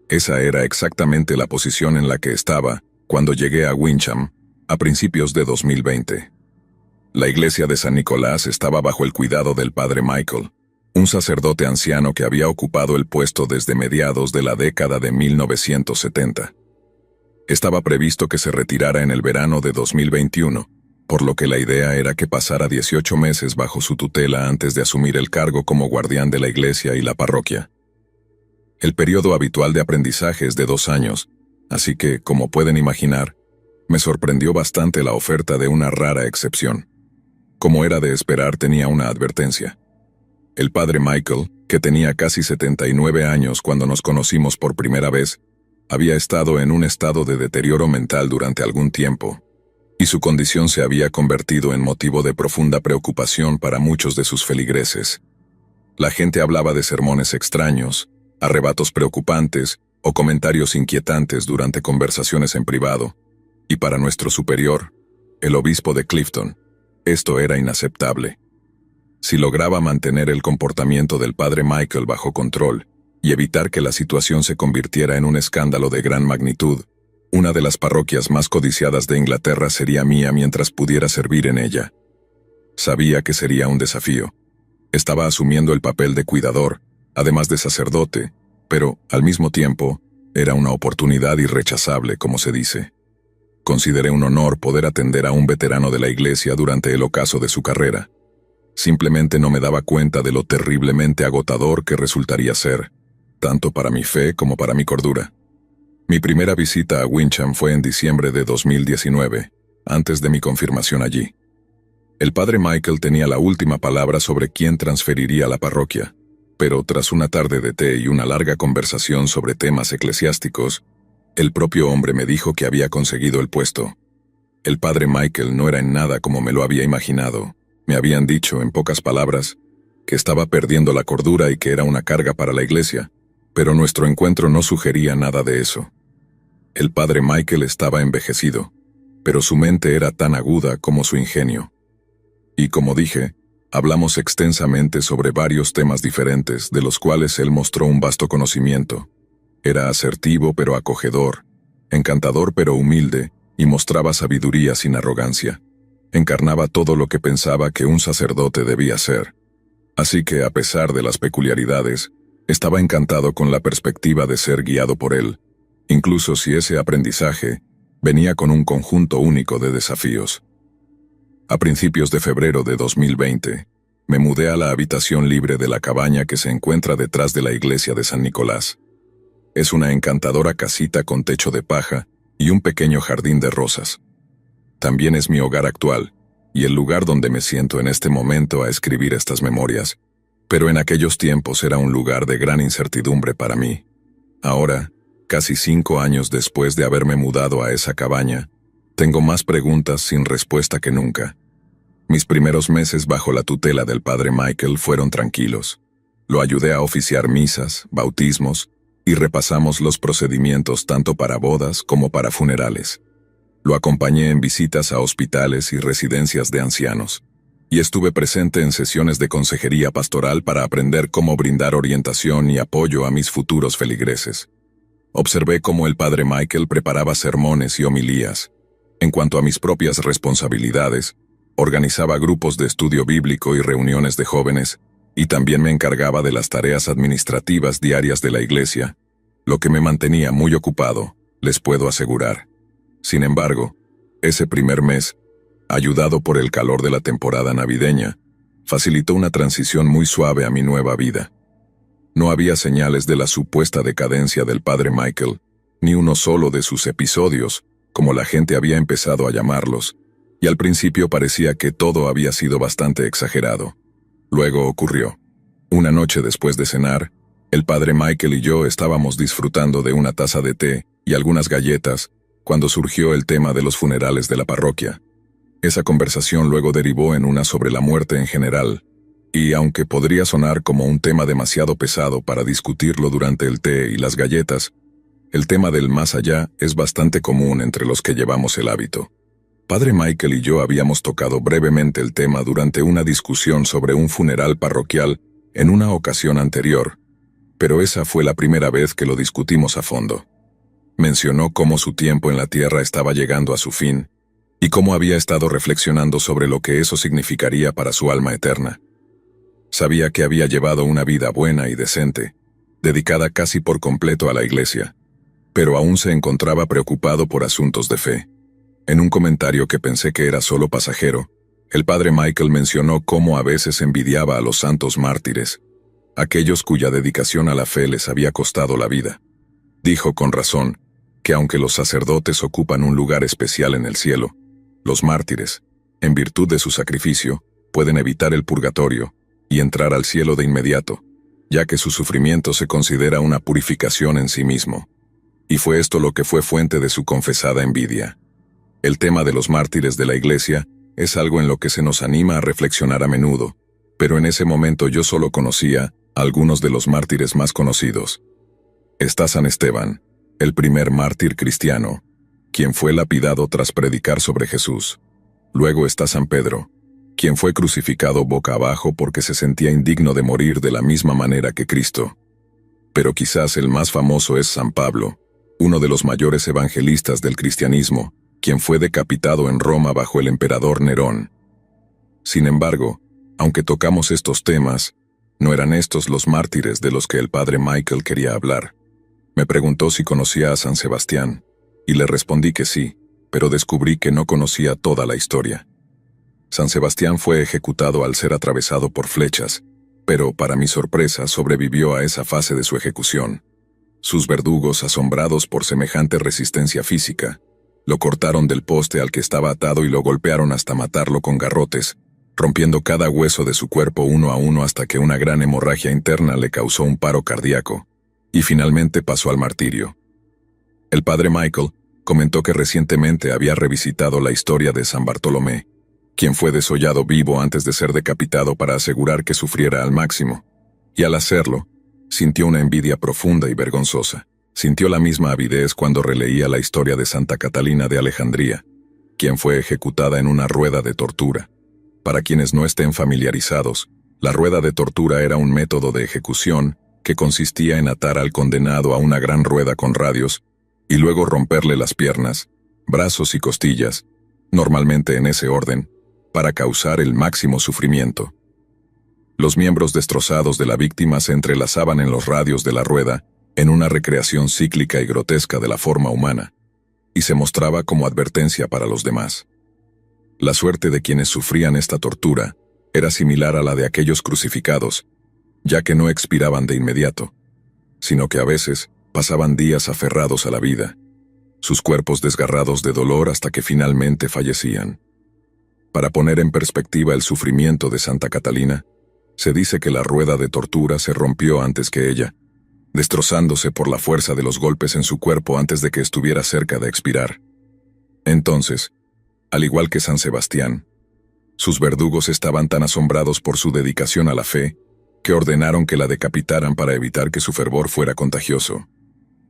Speaker 1: Esa era exactamente la posición en la que estaba cuando llegué a Wincham, a principios de 2020. La iglesia de San Nicolás estaba bajo el cuidado del padre Michael, un sacerdote anciano que había ocupado el puesto desde mediados de la década de 1970. Estaba previsto que se retirara en el verano de 2021, por lo que la idea era que pasara 18 meses bajo su tutela antes de asumir el cargo como guardián de la iglesia y la parroquia. El periodo habitual de aprendizaje es de 2 años, así que, como pueden imaginar, me sorprendió bastante la oferta de una rara excepción. Como era de esperar, tenía una advertencia. El padre Michael, que tenía casi 79 años cuando nos conocimos por primera vez, había estado en un estado de deterioro mental durante algún tiempo, y su condición se había convertido en motivo de profunda preocupación para muchos de sus feligreses. La gente hablaba de sermones extraños, arrebatos preocupantes o comentarios inquietantes durante conversaciones en privado, y para nuestro superior, el obispo de Clifton, esto era inaceptable. Si lograba mantener el comportamiento del padre Michael bajo control y evitar que la situación se convirtiera en un escándalo de gran magnitud, una de las parroquias más codiciadas de Inglaterra sería mía mientras pudiera servir en ella. Sabía que sería un desafío. Estaba asumiendo el papel de cuidador, además de sacerdote, pero, al mismo tiempo, era una oportunidad irrechazable, como se dice. Consideré un honor poder atender a un veterano de la iglesia durante el ocaso de su carrera. Simplemente no me daba cuenta de lo terriblemente agotador que resultaría ser, tanto para mi fe como para mi cordura. Mi primera visita a Wincham fue en diciembre de 2019, antes de mi confirmación allí. El padre Michael tenía la última palabra sobre quién transferiría la parroquia, pero tras una tarde de té y una larga conversación sobre temas eclesiásticos, el propio hombre me dijo que había conseguido el puesto. El padre Michael no era en nada como me lo había imaginado. Me habían dicho, en pocas palabras, que estaba perdiendo la cordura y que era una carga para la iglesia, pero nuestro encuentro no sugería nada de eso. El padre Michael estaba envejecido, pero su mente era tan aguda como su ingenio. Y como dije, hablamos extensamente sobre varios temas diferentes, de los cuales él mostró un vasto conocimiento. Era asertivo pero acogedor, encantador pero humilde, y mostraba sabiduría sin arrogancia. Encarnaba todo lo que pensaba que un sacerdote debía ser. Así que, a pesar de las peculiaridades, estaba encantado con la perspectiva de ser guiado por él, incluso si ese aprendizaje venía con un conjunto único de desafíos. A principios de febrero de 2020, me mudé a la habitación libre de la cabaña que se encuentra detrás de la iglesia de San Nicolás. Es una encantadora casita con techo de paja y un pequeño jardín de rosas. También es mi hogar actual, y el lugar donde me siento en este momento a escribir estas memorias, pero en aquellos tiempos era un lugar de gran incertidumbre para mí. Ahora, casi 5 años después de haberme mudado a esa cabaña, tengo más preguntas sin respuesta que nunca. Mis primeros meses bajo la tutela del padre Michael fueron tranquilos. Lo ayudé a oficiar misas, bautismos, y repasamos los procedimientos tanto para bodas como para funerales. Lo acompañé en visitas a hospitales y residencias de ancianos, y estuve presente en sesiones de consejería pastoral para aprender cómo brindar orientación y apoyo a mis futuros feligreses. Observé cómo el padre Michael preparaba sermones y homilías. En cuanto a mis propias responsabilidades, organizaba grupos de estudio bíblico y reuniones de jóvenes, y también me encargaba de las tareas administrativas diarias de la iglesia, lo que me mantenía muy ocupado, les puedo asegurar. Sin embargo, ese primer mes, ayudado por el calor de la temporada navideña, facilitó una transición muy suave a mi nueva vida. No había señales de la supuesta decadencia del padre Michael, ni uno solo de sus episodios, como la gente había empezado a llamarlos, y al principio parecía que todo había sido bastante exagerado. Luego ocurrió. Una noche después de cenar, el padre Michael y yo estábamos disfrutando de una taza de té y algunas galletas cuando surgió el tema de los funerales de la parroquia. Esa conversación luego derivó en una sobre la muerte en general, y aunque podría sonar como un tema demasiado pesado para discutirlo durante el té y las galletas, el tema del más allá es bastante común entre los que llevamos el hábito. Padre Michael y yo habíamos tocado brevemente el tema durante una discusión sobre un funeral parroquial en una ocasión anterior, pero esa fue la primera vez que lo discutimos a fondo. Mencionó cómo su tiempo en la tierra estaba llegando a su fin, y cómo había estado reflexionando sobre lo que eso significaría para su alma eterna. Sabía que había llevado una vida buena y decente, dedicada casi por completo a la iglesia, pero aún se encontraba preocupado por asuntos de fe. En un comentario que pensé que era solo pasajero, el padre Michael mencionó cómo a veces envidiaba a los santos mártires, aquellos cuya dedicación a la fe les había costado la vida. Dijo con razón que aunque los sacerdotes ocupan un lugar especial en el cielo, los mártires, en virtud de su sacrificio, pueden evitar el purgatorio y entrar al cielo de inmediato, ya que su sufrimiento se considera una purificación en sí mismo. Y fue esto lo que fue fuente de su confesada envidia. El tema de los mártires de la iglesia es algo en lo que se nos anima a reflexionar a menudo, pero en ese momento yo solo conocía a algunos de los mártires más conocidos. Está San Esteban, el primer mártir cristiano, quien fue lapidado tras predicar sobre Jesús. Luego está San Pedro, quien fue crucificado boca abajo porque se sentía indigno de morir de la misma manera que Cristo. Pero quizás el más famoso es San Pablo, uno de los mayores evangelistas del cristianismo, quien fue decapitado en Roma bajo el emperador Nerón. Sin embargo, aunque tocamos estos temas, no eran estos los mártires de los que el padre Michael quería hablar. Me preguntó si conocía a San Sebastián, y le respondí que sí, pero descubrí que no conocía toda la historia. San Sebastián fue ejecutado al ser atravesado por flechas, pero, para mi sorpresa, sobrevivió a esa fase de su ejecución. Sus verdugos, asombrados por semejante resistencia física, lo cortaron del poste al que estaba atado y lo golpearon hasta matarlo con garrotes, rompiendo cada hueso de su cuerpo uno a uno hasta que una gran hemorragia interna le causó un paro cardíaco, y finalmente pasó al martirio. El padre Michael comentó que recientemente había revisitado la historia de San Bartolomé, quien fue desollado vivo antes de ser decapitado para asegurar que sufriera al máximo, y al hacerlo, sintió una envidia profunda y vergonzosa. Sintió la misma avidez cuando releía la historia de Santa Catalina de Alejandría, quien fue ejecutada en una rueda de tortura. Para quienes no estén familiarizados, la rueda de tortura era un método de ejecución que consistía en atar al condenado a una gran rueda con radios y luego romperle las piernas, brazos y costillas, normalmente en ese orden, para causar el máximo sufrimiento. Los miembros destrozados de la víctima se entrelazaban en los radios de la rueda en una recreación cíclica y grotesca de la forma humana, y se mostraba como advertencia para los demás. La suerte de quienes sufrían esta tortura era similar a la de aquellos crucificados, ya que no expiraban de inmediato, sino que a veces pasaban días aferrados a la vida, sus cuerpos desgarrados de dolor hasta que finalmente fallecían. Para poner en perspectiva el sufrimiento de Santa Catalina, se dice que la rueda de tortura se rompió antes que ella, destrozándose por la fuerza de los golpes en su cuerpo antes de que estuviera cerca de expirar. Entonces, al igual que San Sebastián, sus verdugos estaban tan asombrados por su dedicación a la fe, que ordenaron que la decapitaran para evitar que su fervor fuera contagioso.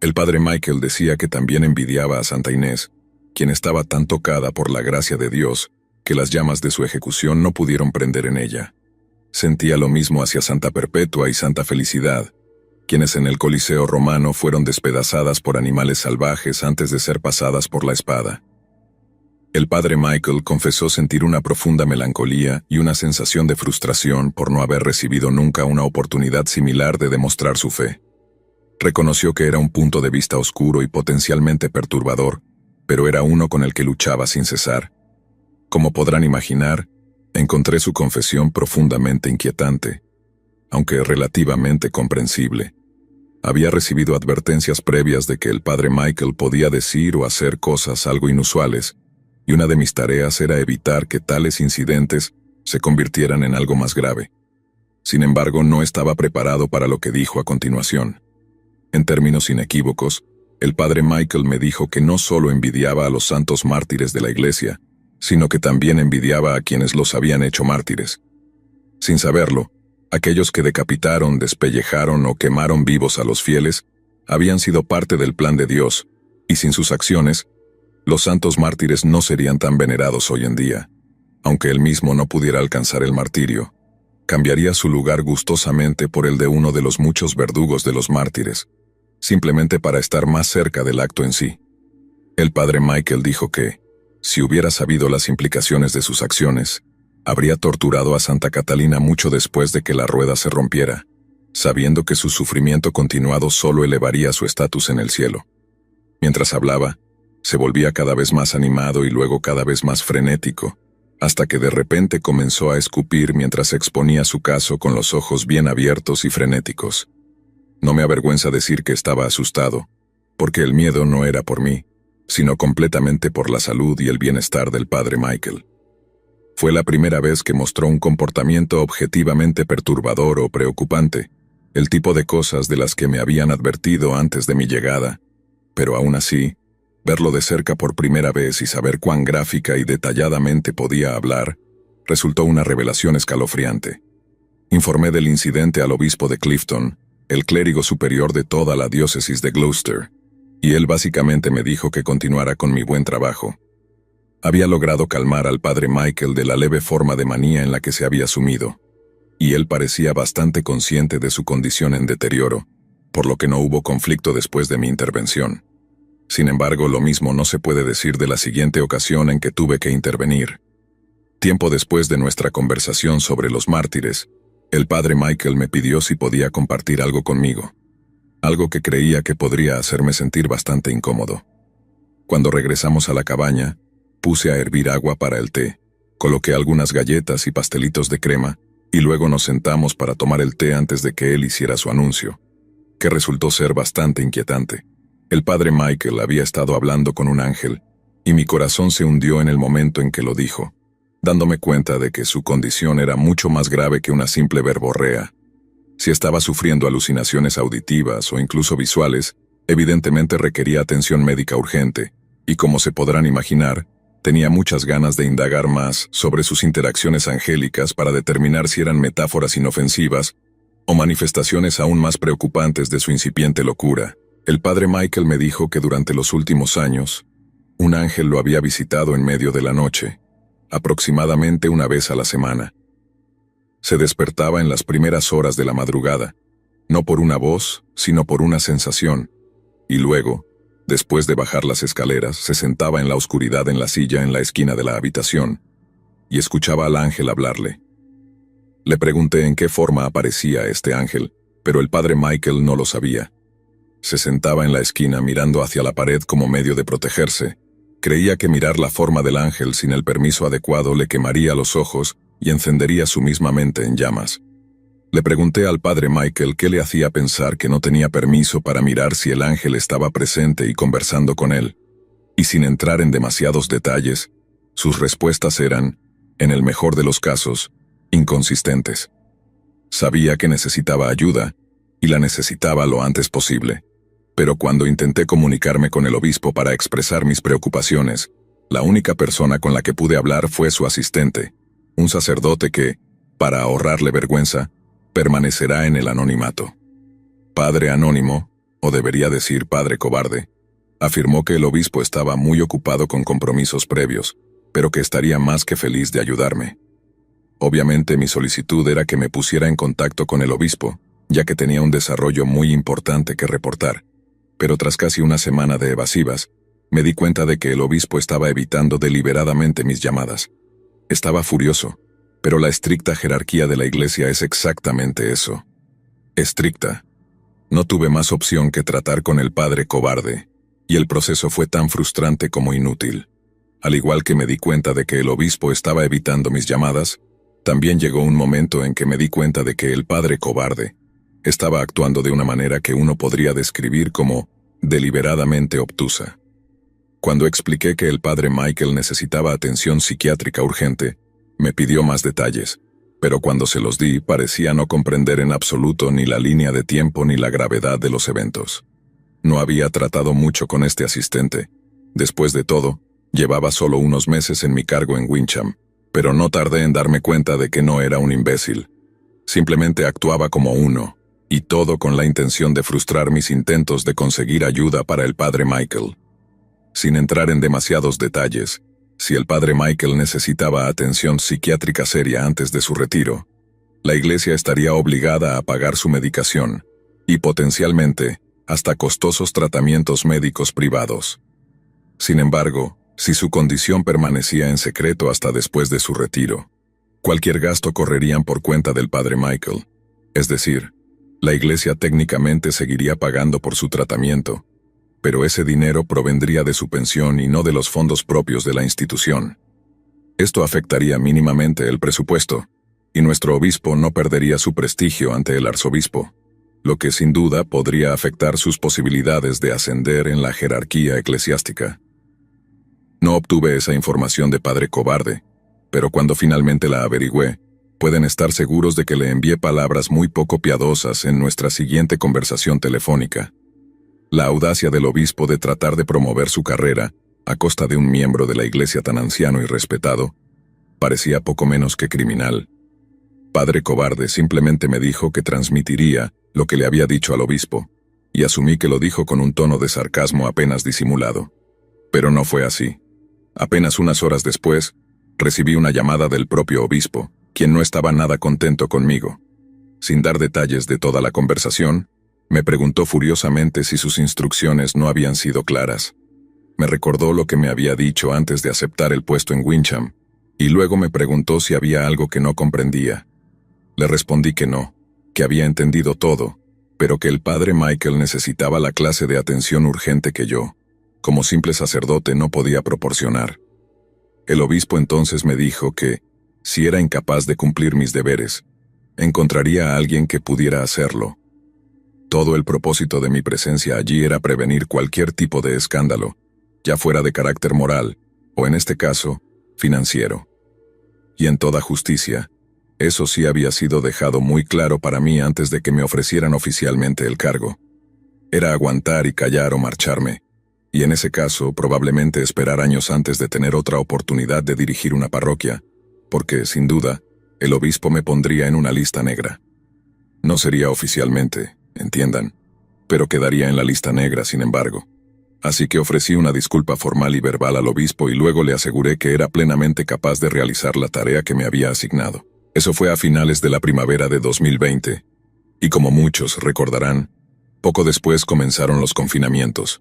Speaker 1: El padre Michael decía que también envidiaba a Santa Inés, quien estaba tan tocada por la gracia de Dios, que las llamas de su ejecución no pudieron prender en ella. Sentía lo mismo hacia Santa Perpetua y Santa Felicidad, quienes en el Coliseo romano fueron despedazadas por animales salvajes antes de ser pasadas por la espada. El padre Michael confesó sentir una profunda melancolía y una sensación de frustración por no haber recibido nunca una oportunidad similar de demostrar su fe. Reconoció que era un punto de vista oscuro y potencialmente perturbador, pero era uno con el que luchaba sin cesar. Como podrán imaginar, encontré su confesión profundamente inquietante. aunque relativamente comprensible. Había recibido advertencias previas de que el padre Michael podía decir o hacer cosas algo inusuales, y una de mis tareas era evitar que tales incidentes se convirtieran en algo más grave. Sin embargo, no estaba preparado para lo que dijo a continuación. En términos inequívocos, el padre Michael me dijo que no solo envidiaba a los santos mártires de la iglesia, sino que también envidiaba a quienes los habían hecho mártires. Sin saberlo, aquellos que decapitaron, despellejaron o quemaron vivos a los fieles habían sido parte del plan de Dios, y sin sus acciones, los santos mártires no serían tan venerados hoy en día. Aunque él mismo no pudiera alcanzar el martirio, cambiaría su lugar gustosamente por el de uno de los muchos verdugos de los mártires, simplemente para estar más cerca del acto en sí. El padre Michael dijo que, si hubiera sabido las implicaciones de sus acciones, habría torturado a Santa Catalina mucho después de que la rueda se rompiera, sabiendo que su sufrimiento continuado solo elevaría su estatus en el cielo. Mientras hablaba, se volvía cada vez más animado y luego cada vez más frenético, hasta que de repente comenzó a escupir mientras exponía su caso con los ojos bien abiertos y frenéticos. No me avergüenza decir que estaba asustado, porque el miedo no era por mí, sino completamente por la salud y el bienestar del padre Michael. Fue la primera vez que mostró un comportamiento objetivamente perturbador o preocupante, el tipo de cosas de las que me habían advertido antes de mi llegada, pero aún así, verlo de cerca por primera vez y saber cuán gráfica y detalladamente podía hablar, resultó una revelación escalofriante. Informé del incidente al obispo de Clifton, el clérigo superior de toda la diócesis de Gloucester, y él básicamente me dijo que continuara con mi buen trabajo. Había logrado calmar al padre Michael de la leve forma de manía en la que se había sumido, y él parecía bastante consciente de su condición en deterioro, por lo que no hubo conflicto después de mi intervención. Sin embargo, lo mismo no se puede decir de la siguiente ocasión en que tuve que intervenir. Tiempo después de nuestra conversación sobre los mártires, el padre Michael me pidió si podía compartir algo conmigo, algo que creía que podría hacerme sentir bastante incómodo. Cuando regresamos a la cabaña, puse a hervir agua para el té, coloqué algunas galletas y pastelitos de crema, y luego nos sentamos para tomar el té antes de que él hiciera su anuncio, que resultó ser bastante inquietante. El padre Michael había estado hablando con un ángel, y mi corazón se hundió en el momento en que lo dijo, dándome cuenta de que su condición era mucho más grave que una simple verborrea. Si estaba sufriendo alucinaciones auditivas o incluso visuales, evidentemente requería atención médica urgente, y como se podrán imaginar, tenía muchas ganas de indagar más sobre sus interacciones angélicas para determinar si eran metáforas inofensivas o manifestaciones aún más preocupantes de su incipiente locura. El padre Michael me dijo que durante los últimos años, un ángel lo había visitado en medio de la noche, aproximadamente una vez a la semana. Se despertaba en las primeras horas de la madrugada, no por una voz, sino por una sensación, y luego, después de bajar las escaleras, se sentaba en la oscuridad en la silla en la esquina de la habitación, y escuchaba al ángel hablarle. Le pregunté en qué forma aparecía este ángel, pero el padre Michael no lo sabía. Se sentaba en la esquina mirando hacia la pared como medio de protegerse. Creía que mirar la forma del ángel sin el permiso adecuado le quemaría los ojos y encendería su misma mente en llamas. Le pregunté al padre Michael qué le hacía pensar que no tenía permiso para mirar si el ángel estaba presente y conversando con él. Y sin entrar en demasiados detalles, sus respuestas eran, en el mejor de los casos, inconsistentes. Sabía que necesitaba ayuda, y la necesitaba lo antes posible. Pero cuando intenté comunicarme con el obispo para expresar mis preocupaciones, la única persona con la que pude hablar fue su asistente, un sacerdote que, para ahorrarle vergüenza, permanecerá en el anonimato. Padre Anónimo, o debería decir Padre Cobarde, afirmó que el obispo estaba muy ocupado con compromisos previos, pero que estaría más que feliz de ayudarme. Obviamente mi solicitud era que me pusiera en contacto con el obispo, ya que tenía un desarrollo muy importante que reportar. Pero tras casi una semana de evasivas, me di cuenta de que el obispo estaba evitando deliberadamente mis llamadas. Estaba furioso, pero la estricta jerarquía de la iglesia es exactamente eso. Estricta. No tuve más opción que tratar con el padre Cobarde, y el proceso fue tan frustrante como inútil. Al igual que me di cuenta de que el obispo estaba evitando mis llamadas, También llegó un momento en que me di cuenta de que el padre cobarde estaba actuando de una manera que uno podría describir como deliberadamente obtusa. Cuando expliqué que el padre Michael necesitaba atención psiquiátrica urgente, me pidió más detalles, pero cuando se los di parecía no comprender en absoluto ni la línea de tiempo ni la gravedad de los eventos. No había tratado mucho con este asistente. Después de todo, llevaba solo unos meses en mi cargo en Wincham, pero no tardé en darme cuenta de que no era un imbécil. Simplemente actuaba como uno, y todo con la intención de frustrar mis intentos de conseguir ayuda para el padre Michael. Sin entrar en demasiados detalles, si el padre Michael necesitaba atención psiquiátrica seria antes de su retiro, la iglesia estaría obligada a pagar su medicación, y potencialmente, hasta costosos tratamientos médicos privados. Sin embargo, si su condición permanecía en secreto hasta después de su retiro, cualquier gasto correrían por cuenta del padre Michael. Es decir, la iglesia técnicamente seguiría pagando por su tratamiento, pero ese dinero provendría de su pensión y no de los fondos propios de la institución. Esto afectaría mínimamente el presupuesto, y nuestro obispo no perdería su prestigio ante el arzobispo, lo que sin duda podría afectar sus posibilidades de ascender en la jerarquía eclesiástica. No obtuve esa información de padre cobarde, pero cuando finalmente la averigüé, pueden estar seguros de que le envié palabras muy poco piadosas en nuestra siguiente conversación telefónica. La audacia del obispo de tratar de promover su carrera, a costa de un miembro de la iglesia tan anciano y respetado, parecía poco menos que criminal. Padre cobarde simplemente me dijo que transmitiría lo que le había dicho al obispo, y asumí que lo dijo con un tono de sarcasmo apenas disimulado. Pero no fue así. Apenas unas horas después, recibí una llamada del propio obispo, quien no estaba nada contento conmigo. Sin dar detalles de toda la conversación, me preguntó furiosamente si sus instrucciones no habían sido claras. Me recordó lo que me había dicho antes de aceptar el puesto en Wincham, y luego me preguntó si había algo que no comprendía. Le respondí que no, que había entendido todo, pero que el padre Michael necesitaba la clase de atención urgente que yo, como simple sacerdote, no podía proporcionar. El obispo entonces me dijo que, si era incapaz de cumplir mis deberes, encontraría a alguien que pudiera hacerlo. Todo el propósito de mi presencia allí era prevenir cualquier tipo de escándalo, ya fuera de carácter moral, o en este caso, financiero. Y en toda justicia, eso sí había sido dejado muy claro para mí antes de que me ofrecieran oficialmente el cargo. Era aguantar y callar o marcharme, y en ese caso probablemente esperar años antes de tener otra oportunidad de dirigir una parroquia, porque, sin duda, el obispo me pondría en una lista negra. No sería oficialmente, entiendan, pero quedaría en la lista negra, sin embargo. Así que ofrecí una disculpa formal y verbal al obispo y luego le aseguré que era plenamente capaz de realizar la tarea que me había asignado. Eso fue a finales de la primavera de 2020, y como muchos recordarán, poco después comenzaron los confinamientos.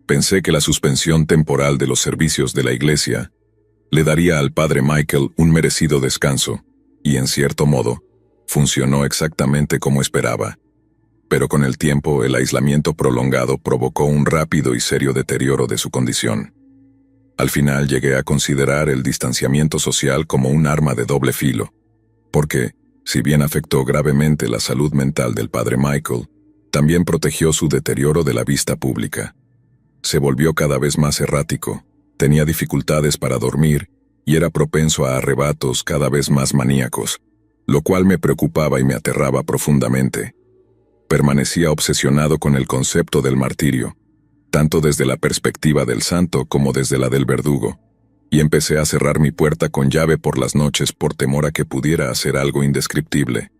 Speaker 1: Pensé que la suspensión temporal de los servicios de la iglesia le daría al padre Michael un merecido descanso, y en cierto modo, funcionó exactamente como esperaba. Pero con el tiempo el aislamiento prolongado provocó un rápido y serio deterioro de su condición. Al final llegué a considerar el distanciamiento social como un arma de doble filo, porque, si bien afectó gravemente la salud mental del padre Michael, también protegió su deterioro de la vista pública. Se volvió cada vez más errático, tenía dificultades para dormir y era propenso a arrebatos cada vez más maníacos, lo cual me preocupaba y me aterraba profundamente. Permanecía obsesionado con el concepto del martirio, tanto desde la perspectiva del santo como desde la del verdugo, y empecé a cerrar mi puerta con llave por las noches por temor a que pudiera hacer algo indescriptible.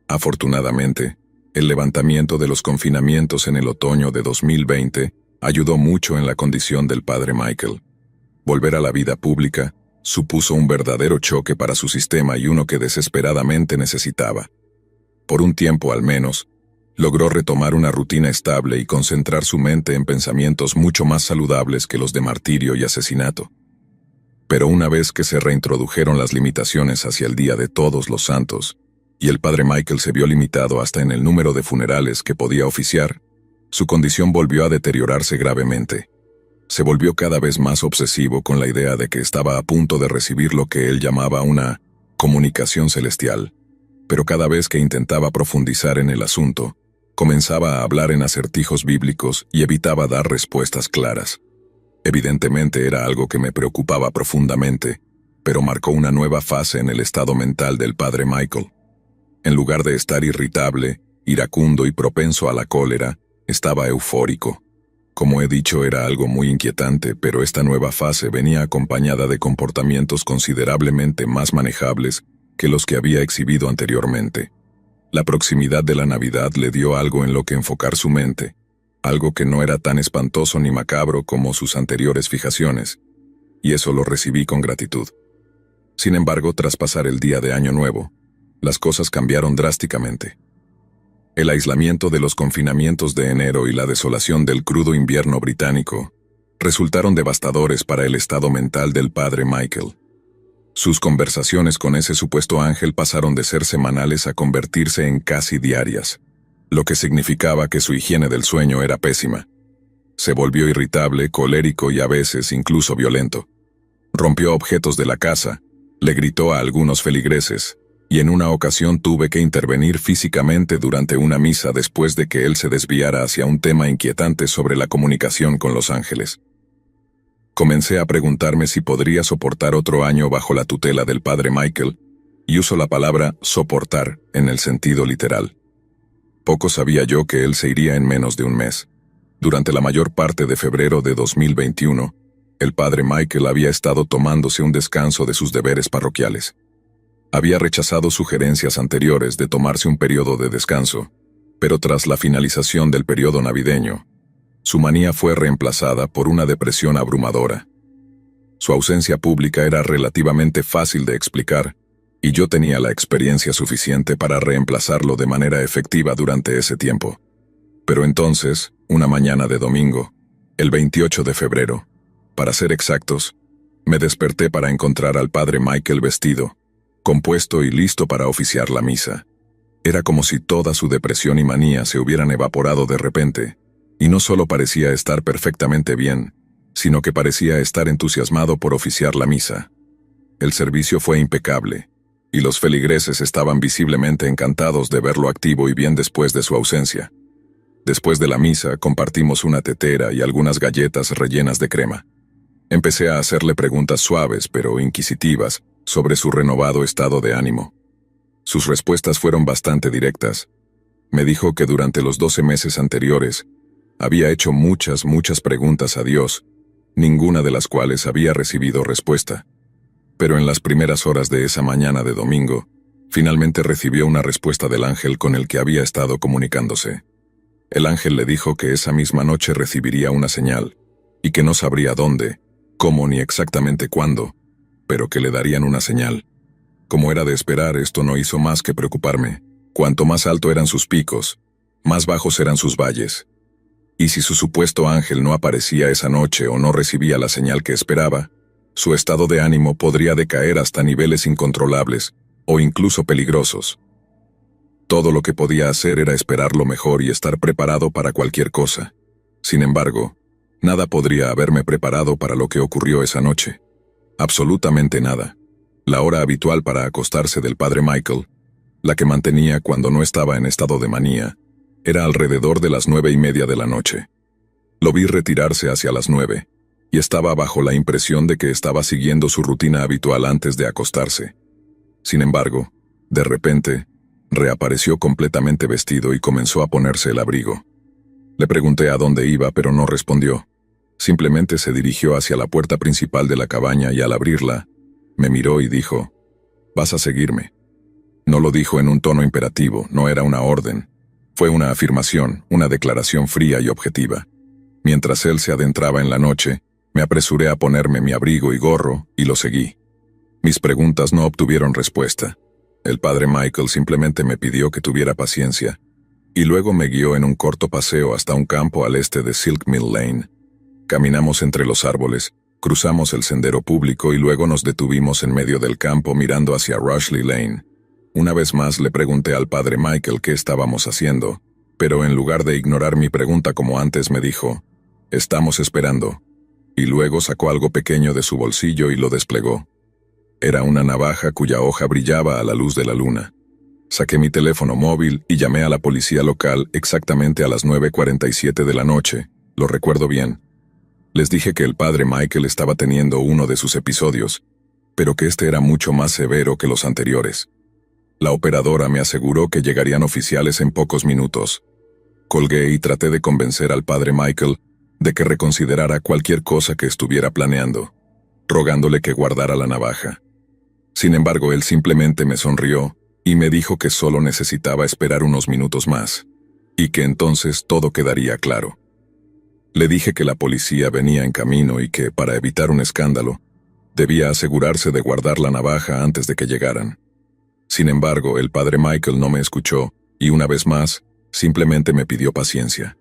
Speaker 1: Afortunadamente, el levantamiento de los confinamientos en el otoño de 2020 ayudó mucho en la condición del padre Michael. Volver a la vida pública supuso un verdadero choque para su sistema y uno que desesperadamente necesitaba. Por un tiempo al menos, logró retomar una rutina estable y concentrar su mente en pensamientos mucho más saludables que los de martirio y asesinato. Pero una vez que se reintrodujeron las limitaciones hacia el Día de Todos los Santos, y el padre Michael se vio limitado hasta en el número de funerales que podía oficiar, su condición volvió a deteriorarse gravemente. Se volvió cada vez más obsesivo con la idea de que estaba a punto de recibir lo que él llamaba una comunicación celestial, pero cada vez que intentaba profundizar en el asunto, comenzaba a hablar en acertijos bíblicos y evitaba dar respuestas claras. Evidentemente era algo que me preocupaba profundamente, pero marcó una nueva fase en el estado mental del padre Michael. En lugar de estar irritable, iracundo y propenso a la cólera, estaba eufórico. Como he dicho, era algo muy inquietante, pero esta nueva fase venía acompañada de comportamientos considerablemente más manejables que los que había exhibido anteriormente. La proximidad de la Navidad le dio algo en lo que enfocar su mente, algo que no era tan espantoso ni macabro como sus anteriores fijaciones, y eso lo recibí con gratitud. Sin embargo, tras pasar el día de Año Nuevo, las cosas cambiaron drásticamente. El aislamiento de los confinamientos de enero y la desolación del crudo invierno británico resultaron devastadores para el estado mental del padre Michael. Sus conversaciones con ese supuesto ángel pasaron de ser semanales a convertirse en casi diarias, lo que significaba que su higiene del sueño era pésima. Se volvió irritable, colérico y a veces incluso violento. Rompió objetos de la casa, le gritó a algunos feligreses, y en una ocasión tuve que intervenir físicamente durante una misa después de que él se desviara hacia un tema inquietante sobre la comunicación con los ángeles. Comencé a preguntarme si podría soportar otro año bajo la tutela del padre Michael, y uso la palabra soportar en el sentido literal. Poco sabía yo que él se iría en menos de un mes. Durante la mayor parte de febrero de 2021, el padre Michael había estado tomándose un descanso de sus deberes parroquiales. Había rechazado sugerencias anteriores de tomarse un periodo de descanso, pero tras la finalización del periodo navideño, su manía fue reemplazada por una depresión abrumadora. Su ausencia pública era relativamente fácil de explicar, y yo tenía la experiencia suficiente para reemplazarlo de manera efectiva durante ese tiempo. Pero entonces, una mañana de domingo, el 28 de febrero, para ser exactos, me desperté para encontrar al padre Michael vestido, compuesto y listo para oficiar la misa. Era como si toda su depresión y manía se hubieran evaporado de repente, y no solo parecía estar perfectamente bien, sino que parecía estar entusiasmado por oficiar la misa. El servicio fue impecable, y los feligreses estaban visiblemente encantados de verlo activo y bien después de su ausencia. Después de la misa, compartimos una tetera y algunas galletas rellenas de crema. Empecé a hacerle preguntas suaves pero inquisitivas sobre su renovado estado de ánimo. Sus respuestas fueron bastante directas. Me dijo que durante los 12 meses anteriores había hecho muchas preguntas a Dios, ninguna de las cuales había recibido respuesta. Pero en las primeras horas de esa mañana de domingo, finalmente recibió una respuesta del ángel con el que había estado comunicándose. El ángel le dijo que esa misma noche recibiría una señal, y que no sabría dónde, cómo ni exactamente cuándo, pero que le darían una señal. Como era de esperar, esto no hizo más que preocuparme. Cuanto más alto eran sus picos, más bajos eran sus valles. Y si su supuesto ángel no aparecía esa noche o no recibía la señal que esperaba, su estado de ánimo podría decaer hasta niveles incontrolables o incluso peligrosos. Todo lo que podía hacer era esperar lo mejor y estar preparado para cualquier cosa. Sin embargo, nada podría haberme preparado para lo que ocurrió esa noche. Absolutamente nada. La hora habitual para acostarse del padre Michael, la que mantenía cuando no estaba en estado de manía, era alrededor de las 9:30 de la noche. Lo vi retirarse hacia las 9, y estaba bajo la impresión de que estaba siguiendo su rutina habitual antes de acostarse. Sin embargo, de repente, reapareció completamente vestido y comenzó a ponerse el abrigo. Le pregunté a dónde iba, pero no respondió. Simplemente se dirigió hacia la puerta principal de la cabaña y al abrirla, me miró y dijo, «Vas a seguirme». No lo dijo en un tono imperativo, no era una orden. Fue una afirmación, una declaración fría y objetiva. Mientras él se adentraba en la noche, me apresuré a ponerme mi abrigo y gorro y lo seguí. Mis preguntas no obtuvieron respuesta. El padre Michael simplemente me pidió que tuviera paciencia, y luego me guió en un corto paseo hasta un campo al este de Silk Mill Lane. Caminamos entre los árboles, cruzamos el sendero público y luego nos detuvimos en medio del campo mirando hacia Rushley Lane. Una vez más le pregunté al padre Michael qué estábamos haciendo, pero en lugar de ignorar mi pregunta como antes me dijo, «Estamos esperando», y luego sacó algo pequeño de su bolsillo y lo desplegó. Era una navaja cuya hoja brillaba a la luz de la luna. Saqué mi teléfono móvil y llamé a la policía local exactamente a las 9:47 de la noche, lo recuerdo bien. Les dije que el padre Michael estaba teniendo uno de sus episodios, pero que este era mucho más severo que los anteriores. La operadora me aseguró que llegarían oficiales en pocos minutos. Colgué y traté de convencer al padre Michael de que reconsiderara cualquier cosa que estuviera planeando, rogándole que guardara la navaja. Sin embargo, él simplemente me sonrió y me dijo que solo necesitaba esperar unos minutos más, y que entonces todo quedaría claro. Le dije que la policía venía en camino y que, para evitar un escándalo, debía asegurarse de guardar la navaja antes de que llegaran. Sin embargo, el padre Michael no me escuchó y, una vez más, simplemente me pidió paciencia.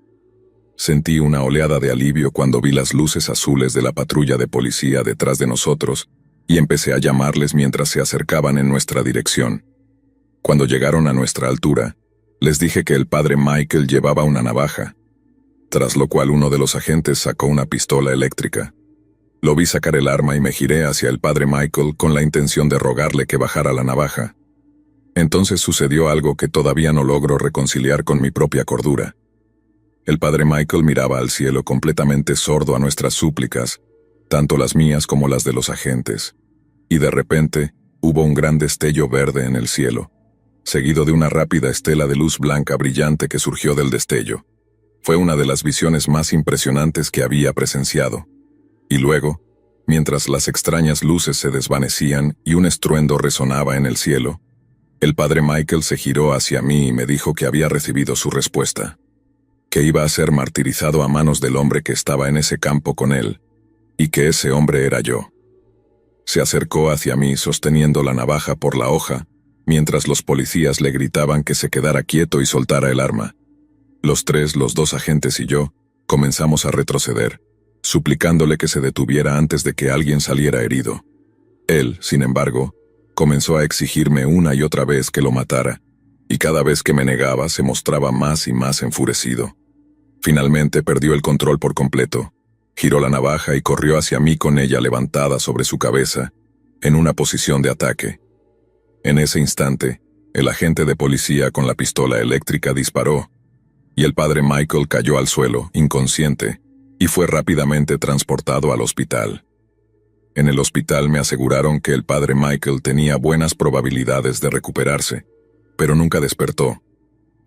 Speaker 1: Sentí una oleada de alivio cuando vi las luces azules de la patrulla de policía detrás de nosotros y empecé a llamarles mientras se acercaban en nuestra dirección. Cuando llegaron a nuestra altura, les dije que el padre Michael llevaba una navaja, tras lo cual uno de los agentes sacó una pistola eléctrica. Lo vi sacar el arma y me giré hacia el padre Michael con la intención de rogarle que bajara la navaja. Entonces sucedió algo que todavía no logro reconciliar con mi propia cordura. El padre Michael miraba al cielo completamente sordo a nuestras súplicas, tanto las mías como las de los agentes, y de repente hubo un gran destello verde en el cielo, seguido de una rápida estela de luz blanca brillante que surgió del destello. Fue una de las visiones más impresionantes que había presenciado. Y luego, mientras las extrañas luces se desvanecían y un estruendo resonaba en el cielo, el padre Michael se giró hacia mí y me dijo que había recibido su respuesta, que iba a ser martirizado a manos del hombre que estaba en ese campo con él, y que ese hombre era yo. Se acercó hacia mí sosteniendo la navaja por la hoja, mientras los policías le gritaban que se quedara quieto y soltara el arma. Los dos agentes y yo, comenzamos a retroceder, suplicándole que se detuviera antes de que alguien saliera herido. Él, sin embargo, comenzó a exigirme una y otra vez que lo matara, y cada vez que me negaba se mostraba más y más enfurecido. Finalmente perdió el control por completo, giró la navaja y corrió hacia mí con ella levantada sobre su cabeza, en una posición de ataque. En ese instante, el agente de policía con la pistola eléctrica disparó, y el padre Michael cayó al suelo, inconsciente, y fue rápidamente transportado al hospital. En el hospital me aseguraron que el padre Michael tenía buenas probabilidades de recuperarse, pero nunca despertó.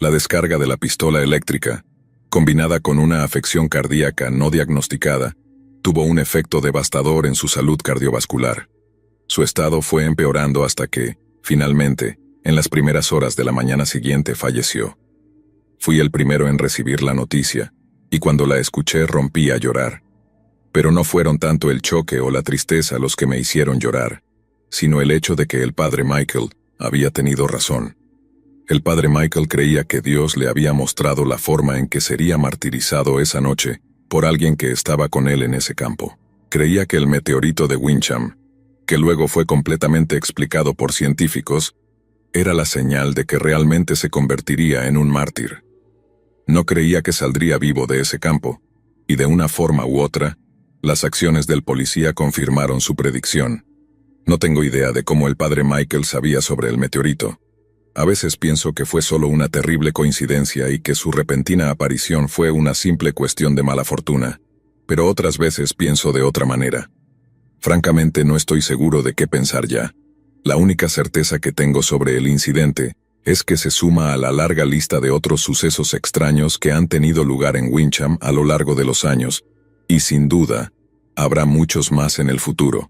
Speaker 1: La descarga de la pistola eléctrica, combinada con una afección cardíaca no diagnosticada, tuvo un efecto devastador en su salud cardiovascular. Su estado fue empeorando hasta que, finalmente, en las primeras horas de la mañana siguiente falleció. Fui el primero en recibir la noticia, y cuando la escuché rompí a llorar. Pero no fueron tanto el choque o la tristeza los que me hicieron llorar, sino el hecho de que el padre Michael había tenido razón. El padre Michael creía que Dios le había mostrado la forma en que sería martirizado esa noche por alguien que estaba con él en ese campo. Creía que el meteorito de Wincham, que luego fue completamente explicado por científicos, era la señal de que realmente se convertiría en un mártir. No creía que saldría vivo de ese campo, y de una forma u otra, las acciones del policía confirmaron su predicción. No tengo idea de cómo el padre Michael sabía sobre el meteorito. A veces pienso que fue solo una terrible coincidencia y que su repentina aparición fue una simple cuestión de mala fortuna, pero otras veces pienso de otra manera. Francamente no estoy seguro de qué pensar ya. La única certeza que tengo sobre el incidente es que se suma a la larga lista de otros sucesos extraños que han tenido lugar en Wincham a lo largo de los años, y sin duda, habrá muchos más en el futuro.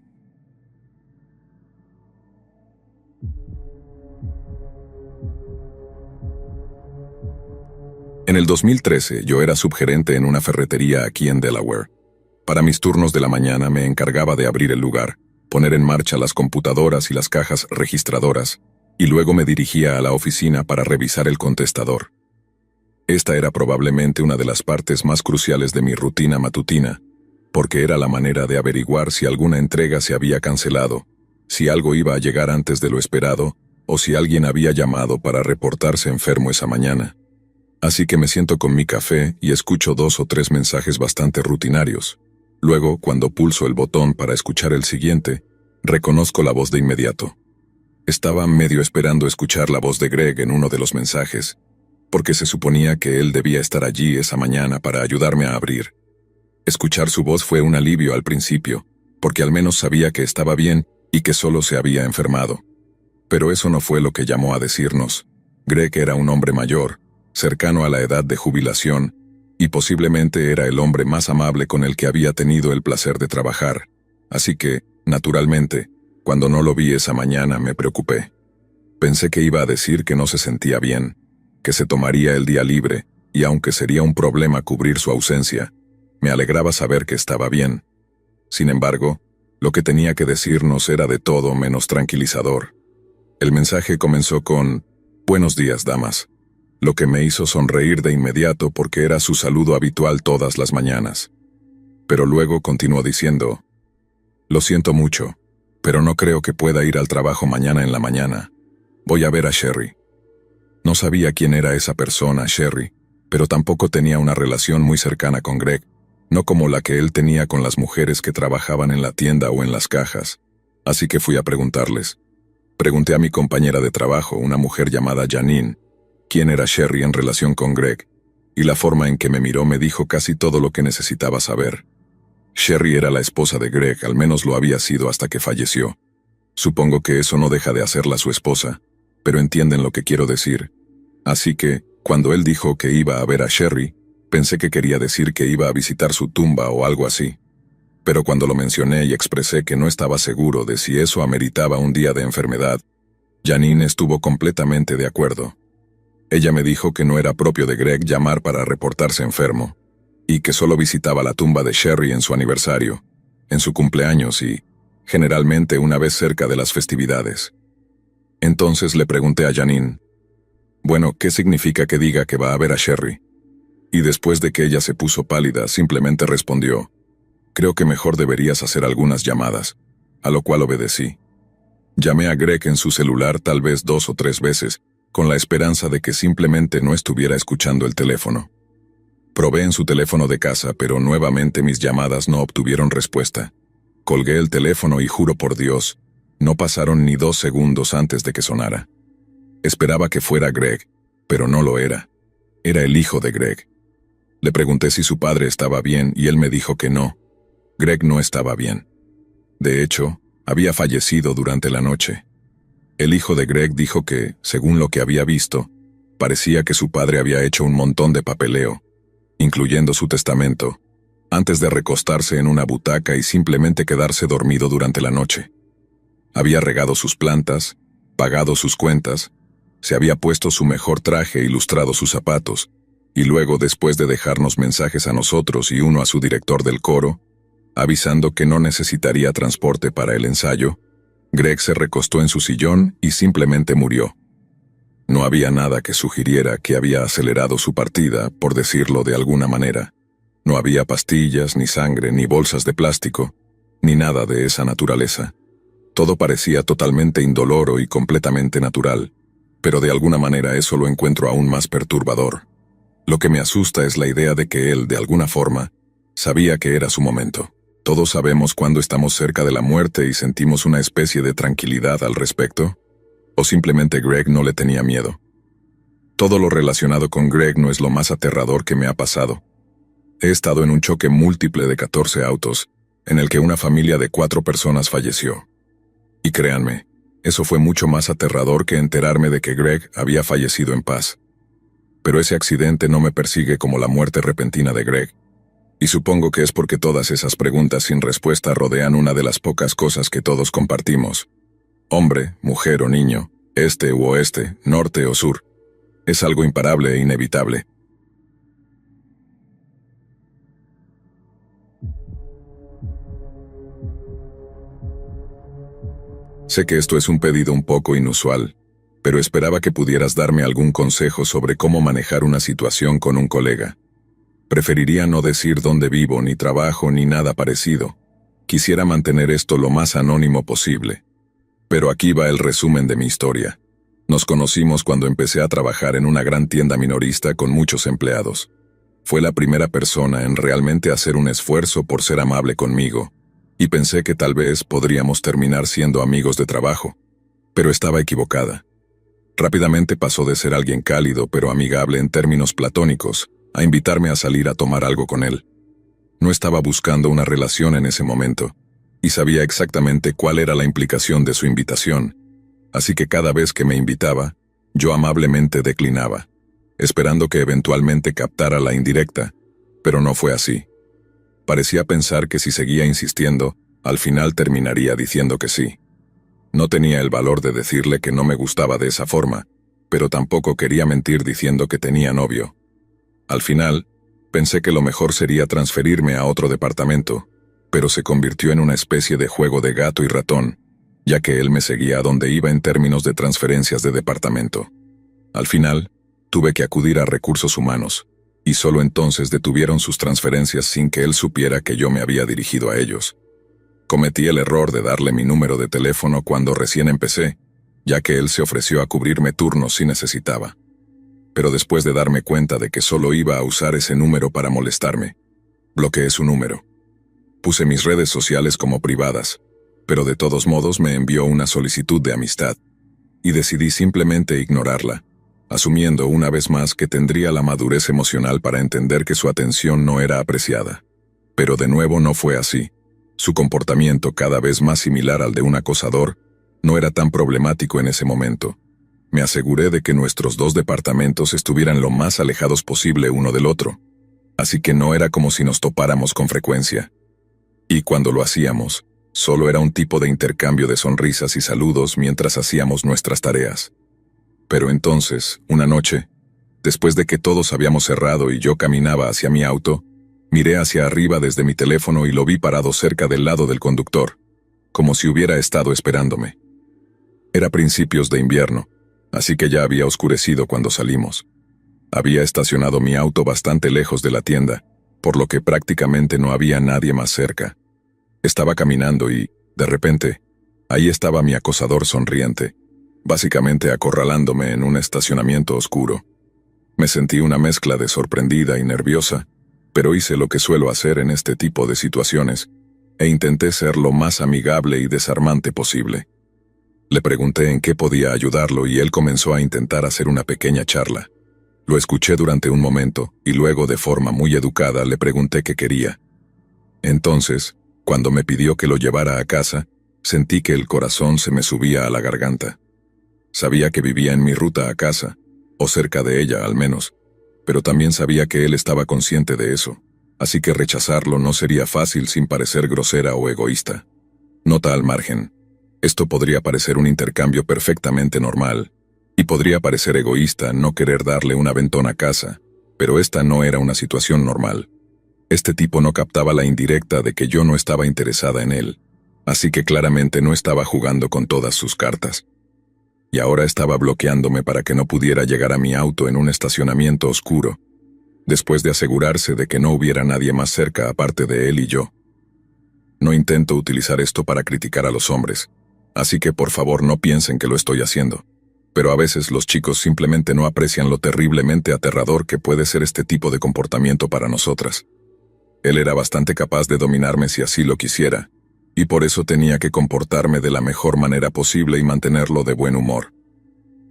Speaker 1: En el 2013 yo era subgerente en una ferretería aquí en Delaware. Para mis turnos de la mañana me encargaba de abrir el lugar, poner en marcha las computadoras y las cajas registradoras, y luego me dirigía a la oficina para revisar el contestador. Esta era probablemente una de las partes más cruciales de mi rutina matutina, porque era la manera de averiguar si alguna entrega se había cancelado, si algo iba a llegar antes de lo esperado, o si alguien había llamado para reportarse enfermo esa mañana. Así que me siento con mi café y escucho 2 o 3 mensajes bastante rutinarios. Luego, cuando pulso el botón para escuchar el siguiente, Reconozco la voz de inmediato. Estaba medio esperando escuchar la voz de Greg en uno de los mensajes, porque se suponía que él debía estar allí esa mañana para ayudarme a abrir. Escuchar su voz fue un alivio al principio, porque al menos sabía que estaba bien y que solo se había enfermado. Pero eso no fue lo que llamó a decirnos. Greg era un hombre mayor, cercano a la edad de jubilación, y posiblemente era el hombre más amable con el que había tenido el placer de trabajar. Así que, naturalmente, cuando no lo vi esa mañana me preocupé. Pensé que iba a decir que no se sentía bien, que se tomaría el día libre, y aunque sería un problema cubrir su ausencia, me alegraba saber que estaba bien. Sin embargo, lo que tenía que decirnos era de todo menos tranquilizador. El mensaje comenzó con «Buenos días, damas», lo que me hizo sonreír de inmediato porque era su saludo habitual todas las mañanas. Pero luego continuó diciendo «Lo siento mucho, pero no creo que pueda ir al trabajo mañana en la mañana. Voy a ver a Sherry». No sabía quién era esa persona, Sherry, pero tampoco tenía una relación muy cercana con Greg, no como la que él tenía con las mujeres que trabajaban en la tienda o en las cajas. Así que fui a preguntarles. Pregunté a mi compañera de trabajo, una mujer llamada Janine, quién era Sherry en relación con Greg, y la forma en que me miró me dijo casi todo lo que necesitaba saber. Sherry era la esposa de Greg, al menos lo había sido hasta que falleció. Supongo que eso no deja de hacerla su esposa, pero entienden lo que quiero decir. Así que, cuando él dijo que iba a ver a Sherry, pensé que quería decir que iba a visitar su tumba o algo así. Pero cuando lo mencioné y expresé que no estaba seguro de si eso ameritaba un día de enfermedad, Janine estuvo completamente de acuerdo. Ella me dijo que no era propio de Greg llamar para reportarse enfermo, y que solo visitaba la tumba de Sherry en su aniversario, en su cumpleaños y, generalmente una vez cerca de las festividades. Entonces le pregunté a Janine, «Bueno, ¿qué significa que diga que va a ver a Sherry?» Y después de que ella se puso pálida, simplemente respondió, «Creo que mejor deberías hacer algunas llamadas», a lo cual obedecí. Llamé a Greg en su celular tal vez 2 o 3 veces, con la esperanza de que simplemente no estuviera escuchando el teléfono. Probé en su teléfono de casa, pero nuevamente mis llamadas no obtuvieron respuesta. Colgué el teléfono y juro por Dios, no pasaron ni 2 segundos antes de que sonara. Esperaba que fuera Greg, pero no lo era. Era el hijo de Greg. Le pregunté si su padre estaba bien y él me dijo que no. Greg no estaba bien. De hecho, había fallecido durante la noche. El hijo de Greg dijo que, según lo que había visto, parecía que su padre había hecho un montón de papeleo, incluyendo su testamento, antes de recostarse en una butaca y simplemente quedarse dormido durante la noche. Había regado sus plantas, pagado sus cuentas, se había puesto su mejor traje y lustrado sus zapatos, y luego, después de dejarnos mensajes a nosotros y uno a su director del coro, avisando que no necesitaría transporte para el ensayo, Greg se recostó en su sillón y simplemente murió. No había nada que sugiriera que había acelerado su partida, por decirlo de alguna manera. No había pastillas, ni sangre, ni bolsas de plástico, ni nada de esa naturaleza. Todo parecía totalmente indoloro y completamente natural, pero de alguna manera eso lo encuentro aún más perturbador. Lo que me asusta es la idea de que él, de alguna forma, sabía que era su momento. Todos sabemos cuando estamos cerca de la muerte y sentimos una especie de tranquilidad al respecto, o simplemente Greg no le tenía miedo. Todo lo relacionado con Greg no es lo más aterrador que me ha pasado. He estado en un choque múltiple de 14 autos, en el que una familia de 4 personas falleció. Y créanme, eso fue mucho más aterrador que enterarme de que Greg había fallecido en paz. Pero ese accidente no me persigue como la muerte repentina de Greg. Y supongo que es porque todas esas preguntas sin respuesta rodean una de las pocas cosas que todos compartimos. Hombre, mujer o niño, este u oeste, norte o sur. Es algo imparable e inevitable. Sé que esto es un pedido un poco inusual, pero esperaba que pudieras darme algún consejo sobre cómo manejar una situación con un colega. Preferiría no decir dónde vivo, ni trabajo, ni nada parecido. Quisiera mantener esto lo más anónimo posible. Pero aquí va el resumen de mi historia. Nos conocimos cuando empecé a trabajar en una gran tienda minorista con muchos empleados. Fue la primera persona en realmente hacer un esfuerzo por ser amable conmigo, y pensé que tal vez podríamos terminar siendo amigos de trabajo, pero estaba equivocada. Rápidamente pasó de ser alguien cálido pero amigable en términos platónicos a invitarme a salir a tomar algo con él. No estaba buscando una relación en ese momento, y sabía exactamente cuál era la implicación de su invitación, así que cada vez que me invitaba, yo amablemente declinaba, esperando que eventualmente captara la indirecta, pero no fue así. Parecía pensar que si seguía insistiendo, al final terminaría diciendo que sí. No tenía el valor de decirle que no me gustaba de esa forma, pero tampoco quería mentir diciendo que tenía novio. Al final, pensé que lo mejor sería transferirme a otro departamento, pero se convirtió en una especie de juego de gato y ratón, ya que él me seguía a donde iba en términos de transferencias de departamento. Al final, tuve que acudir a recursos humanos, y solo entonces detuvieron sus transferencias sin que él supiera que yo me había dirigido a ellos. Cometí el error de darle mi número de teléfono cuando recién empecé, ya que él se ofreció a cubrirme turnos si necesitaba. Pero después de darme cuenta de que solo iba a usar ese número para molestarme, bloqueé su número. Puse mis redes sociales como privadas, pero de todos modos me envió una solicitud de amistad, y decidí simplemente ignorarla, asumiendo una vez más que tendría la madurez emocional para entender que su atención no era apreciada. Pero de nuevo no fue así. Su comportamiento, cada vez más similar al de un acosador, no era tan problemático en ese momento. Me aseguré de que nuestros dos departamentos estuvieran lo más alejados posible uno del otro, así que no era como si nos topáramos con frecuencia. Y cuando lo hacíamos, solo era un tipo de intercambio de sonrisas y saludos mientras hacíamos nuestras tareas. Pero entonces, una noche, después de que todos habíamos cerrado y yo caminaba hacia mi auto, miré hacia arriba desde mi teléfono y lo vi parado cerca del lado del conductor, como si hubiera estado esperándome. Era principios de invierno, así que ya había oscurecido cuando salimos. Había estacionado mi auto bastante lejos de la tienda, por lo que prácticamente no había nadie más cerca. Estaba caminando y, de repente, ahí estaba mi acosador sonriente, básicamente acorralándome en un estacionamiento oscuro. Me sentí una mezcla de sorprendida y nerviosa, pero hice lo que suelo hacer en este tipo de situaciones, e intenté ser lo más amigable y desarmante posible. Le pregunté en qué podía ayudarlo y él comenzó a intentar hacer una pequeña charla. Lo escuché durante un momento, y luego de forma muy educada le pregunté qué quería. Entonces, cuando me pidió que lo llevara a casa, sentí que el corazón se me subía a la garganta. Sabía que vivía en mi ruta a casa, o cerca de ella al menos, pero también sabía que él estaba consciente de eso, así que rechazarlo no sería fácil sin parecer grosera o egoísta. Nota al margen. Esto podría parecer un intercambio perfectamente normal, y podría parecer egoísta no querer darle un aventón a casa, pero esta no era una situación normal. Este tipo no captaba la indirecta de que yo no estaba interesada en él, así que claramente no estaba jugando con todas sus cartas. Y ahora estaba bloqueándome para que no pudiera llegar a mi auto en un estacionamiento oscuro, después de asegurarse de que no hubiera nadie más cerca aparte de él y yo. No intento utilizar esto para criticar a los hombres, así que por favor no piensen que lo estoy haciendo. Pero a veces los chicos simplemente no aprecian lo terriblemente aterrador que puede ser este tipo de comportamiento para nosotras. Él era bastante capaz de dominarme si así lo quisiera, y por eso tenía que comportarme de la mejor manera posible y mantenerlo de buen humor.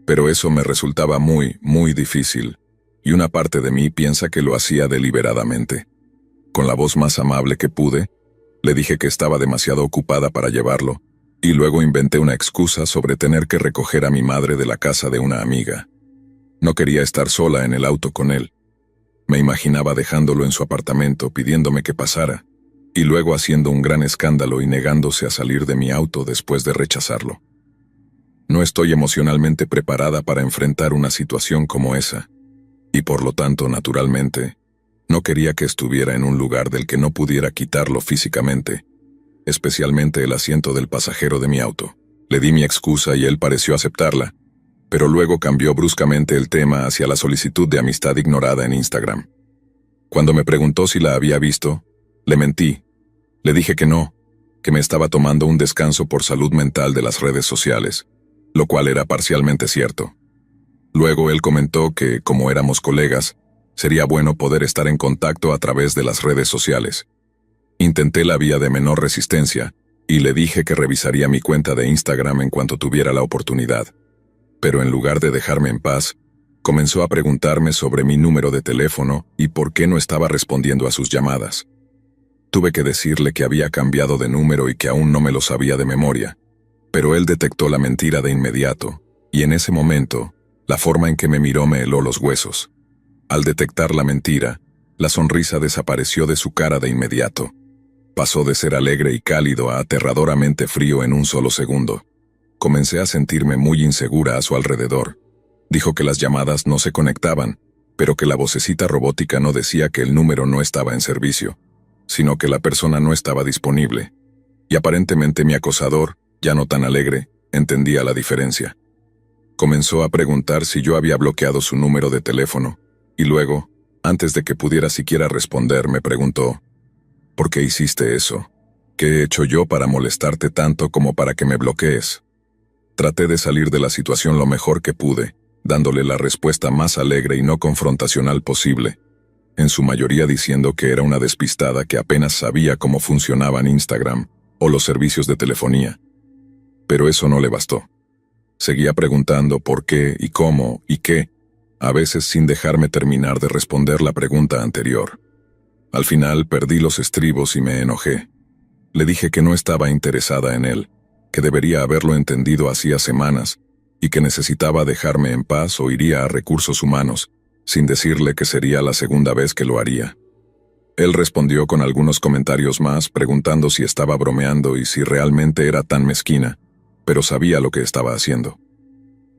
Speaker 1: Pero eso me resultaba muy, muy difícil, y una parte de mí piensa que lo hacía deliberadamente. Con la voz más amable que pude, le dije que estaba demasiado ocupada para llevarlo, y luego inventé una excusa sobre tener que recoger a mi madre de la casa de una amiga. No quería estar sola en el auto con él. Me imaginaba dejándolo en su apartamento pidiéndome que pasara, y luego haciendo un gran escándalo y negándose a salir de mi auto después de rechazarlo. No estoy emocionalmente preparada para enfrentar una situación como esa, y por lo tanto, naturalmente, no quería que estuviera en un lugar del que no pudiera quitarlo físicamente, especialmente el asiento del pasajero de mi auto. Le di mi excusa y él pareció aceptarla, pero luego cambió bruscamente el tema hacia la solicitud de amistad ignorada en Instagram. Cuando me preguntó si la había visto, le mentí. Le dije que no, que me estaba tomando un descanso por salud mental de las redes sociales, lo cual era parcialmente cierto. Luego él comentó que, como éramos colegas, sería bueno poder estar en contacto a través de las redes sociales. Intenté la vía de menor resistencia y le dije que revisaría mi cuenta de Instagram en cuanto tuviera la oportunidad. Pero en lugar de dejarme en paz, comenzó a preguntarme sobre mi número de teléfono y por qué no estaba respondiendo a sus llamadas. Tuve que decirle que había cambiado de número y que aún no me lo sabía de memoria, pero él detectó la mentira de inmediato, y en ese momento, la forma en que me miró me heló los huesos. Al detectar la mentira, la sonrisa desapareció de su cara de inmediato. Pasó de ser alegre y cálido a aterradoramente frío en un solo segundo. Comencé a sentirme muy insegura a su alrededor. Dijo que las llamadas no se conectaban, pero que la vocecita robótica no decía que el número no estaba en servicio, sino que la persona no estaba disponible. Y aparentemente mi acosador, ya no tan alegre, entendía la diferencia. Comenzó a preguntar si yo había bloqueado su número de teléfono, y luego, antes de que pudiera siquiera responder, me preguntó: ¿por qué hiciste eso? ¿Qué he hecho yo para molestarte tanto como para que me bloquees? Traté de salir de la situación lo mejor que pude, dándole la respuesta más alegre y no confrontacional posible, en su mayoría diciendo que era una despistada que apenas sabía cómo funcionaban Instagram o los servicios de telefonía. Pero eso no le bastó. Seguía preguntando por qué y cómo y qué, a veces sin dejarme terminar de responder la pregunta anterior. Al final perdí los estribos y me enojé. Le dije que no estaba interesada en él, que debería haberlo entendido hacía semanas, y que necesitaba dejarme en paz o iría a recursos humanos, sin decirle que sería la segunda vez que lo haría. Él respondió con algunos comentarios más, preguntando si estaba bromeando y si realmente era tan mezquina, pero sabía lo que estaba haciendo.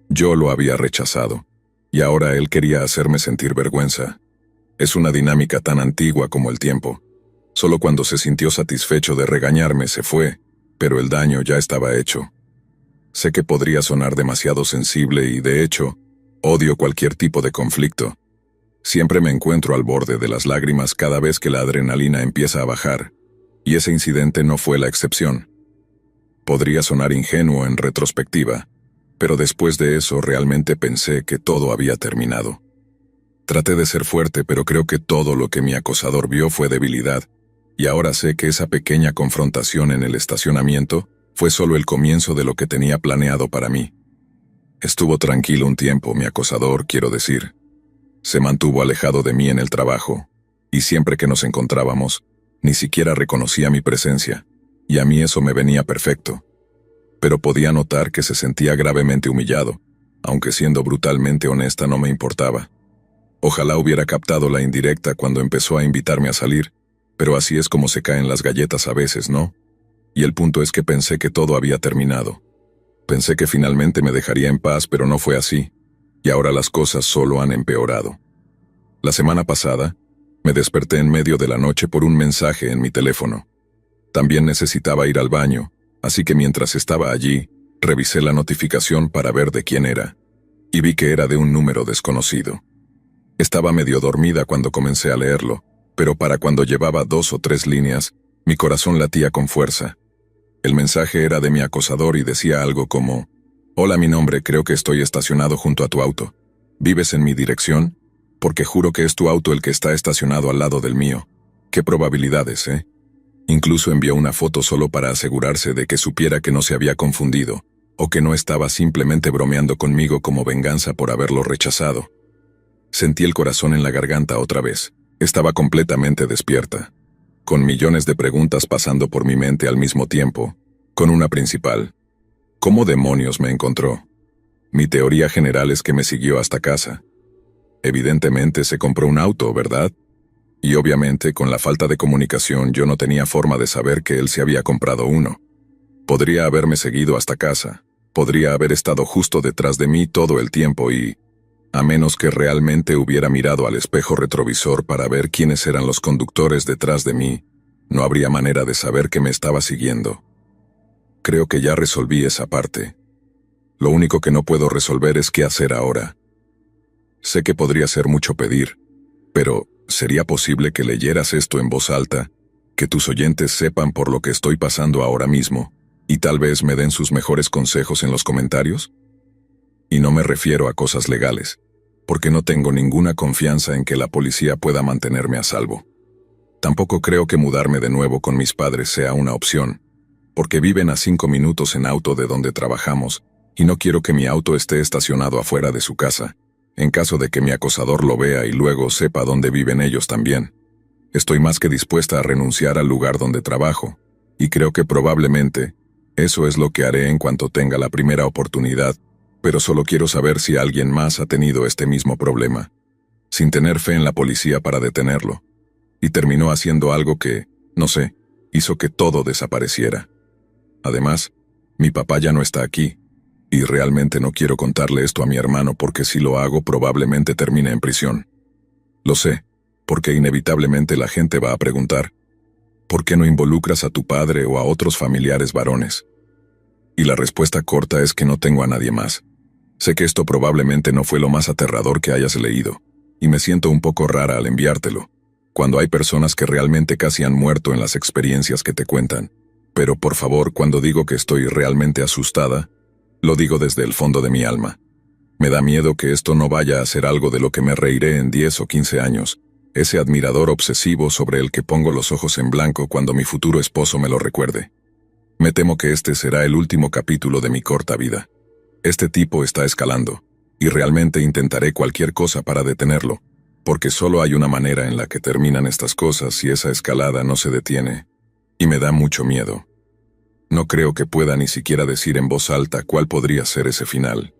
Speaker 1: Yo lo había rechazado, y ahora él quería hacerme sentir vergüenza. Es una dinámica tan antigua como el tiempo. Solo cuando se sintió satisfecho de regañarme se fue, pero el daño ya estaba hecho. Sé que podría sonar demasiado sensible y, de hecho, odio cualquier tipo de conflicto. Siempre me encuentro al borde de las lágrimas cada vez que la adrenalina empieza a bajar, y ese incidente no fue la excepción. Podría sonar ingenuo en retrospectiva, pero después de eso realmente pensé que todo había terminado. Traté de ser fuerte, pero creo que todo lo que mi acosador vio fue debilidad, y ahora sé que esa pequeña confrontación en el estacionamiento fue solo el comienzo de lo que tenía planeado para mí. Estuvo tranquilo un tiempo, mi acosador, quiero decir. Se mantuvo alejado de mí en el trabajo, y siempre que nos encontrábamos, ni siquiera reconocía mi presencia, y a mí eso me venía perfecto. Pero podía notar que se sentía gravemente humillado, aunque siendo brutalmente honesta no me importaba. Ojalá hubiera captado la indirecta cuando empezó a invitarme a salir, pero así es como se caen las galletas a veces, ¿no? Y el punto es que pensé que todo había terminado. Pensé que finalmente me dejaría en paz, pero no fue así, y ahora las cosas solo han empeorado. La semana pasada, me desperté en medio de la noche por un mensaje en mi teléfono. También necesitaba ir al baño, así que mientras estaba allí, revisé la notificación para ver de quién era, y vi que era de un número desconocido. Estaba medio dormida cuando comencé a leerlo, pero para cuando llevaba 2 o 3 líneas, mi corazón latía con fuerza. El mensaje era de mi acosador y decía algo como: «Hola, mi nombre, creo que estoy estacionado junto a tu auto. ¿Vives en mi dirección? Porque juro que es tu auto el que está estacionado al lado del mío. ¿Qué probabilidades, eh?» Incluso envió una foto solo para asegurarse de que supiera que no se había confundido, o que no estaba simplemente bromeando conmigo como venganza por haberlo rechazado. Sentí el corazón en la garganta otra vez. Estaba completamente despierta, con millones de preguntas pasando por mi mente al mismo tiempo, con una principal: ¿cómo demonios me encontró? Mi teoría general es que me siguió hasta casa. Evidentemente se compró un auto, ¿verdad? Y obviamente con la falta de comunicación yo no tenía forma de saber que él se había comprado uno. Podría haberme seguido hasta casa, podría haber estado justo detrás de mí todo el tiempo y, a menos que realmente hubiera mirado al espejo retrovisor para ver quiénes eran los conductores detrás de mí, no habría manera de saber que me estaba siguiendo. Creo que ya resolví esa parte. Lo único que no puedo resolver es qué hacer ahora. Sé que podría ser mucho pedir, pero ¿sería posible que leyeras esto en voz alta, que tus oyentes sepan por lo que estoy pasando ahora mismo, y tal vez me den sus mejores consejos en los comentarios? Y no me refiero a cosas legales, porque no tengo ninguna confianza en que la policía pueda mantenerme a salvo. Tampoco creo que mudarme de nuevo con mis padres sea una opción, porque viven a 5 minutos en auto de donde trabajamos, y no quiero que mi auto esté estacionado afuera de su casa, en caso de que mi acosador lo vea y luego sepa dónde viven ellos también. Estoy más que dispuesta a renunciar al lugar donde trabajo, y creo que probablemente eso es lo que haré en cuanto tenga la primera oportunidad, pero solo quiero saber si alguien más ha tenido este mismo problema, sin tener fe en la policía para detenerlo, y terminó haciendo algo que, no sé, hizo que todo desapareciera. Además, mi papá ya no está aquí, y realmente no quiero contarle esto a mi hermano porque si lo hago probablemente termine en prisión. Lo sé, porque inevitablemente la gente va a preguntar, ¿por qué no involucras a tu padre o a otros familiares varones? Y la respuesta corta es que no tengo a nadie más. Sé que esto probablemente no fue lo más aterrador que hayas leído, y me siento un poco rara al enviártelo, cuando hay personas que realmente casi han muerto en las experiencias que te cuentan. Pero por favor, cuando digo que estoy realmente asustada, lo digo desde el fondo de mi alma. Me da miedo que esto no vaya a ser algo de lo que me reiré en 10 o 15 años, ese admirador obsesivo sobre el que pongo los ojos en blanco cuando mi futuro esposo me lo recuerde. Me temo que este será el último capítulo de mi corta vida. Este tipo está escalando, y realmente intentaré cualquier cosa para detenerlo, porque solo hay una manera en la que terminan estas cosas si esa escalada no se detiene, y me da mucho miedo. No creo que pueda ni siquiera decir en voz alta cuál podría ser ese final.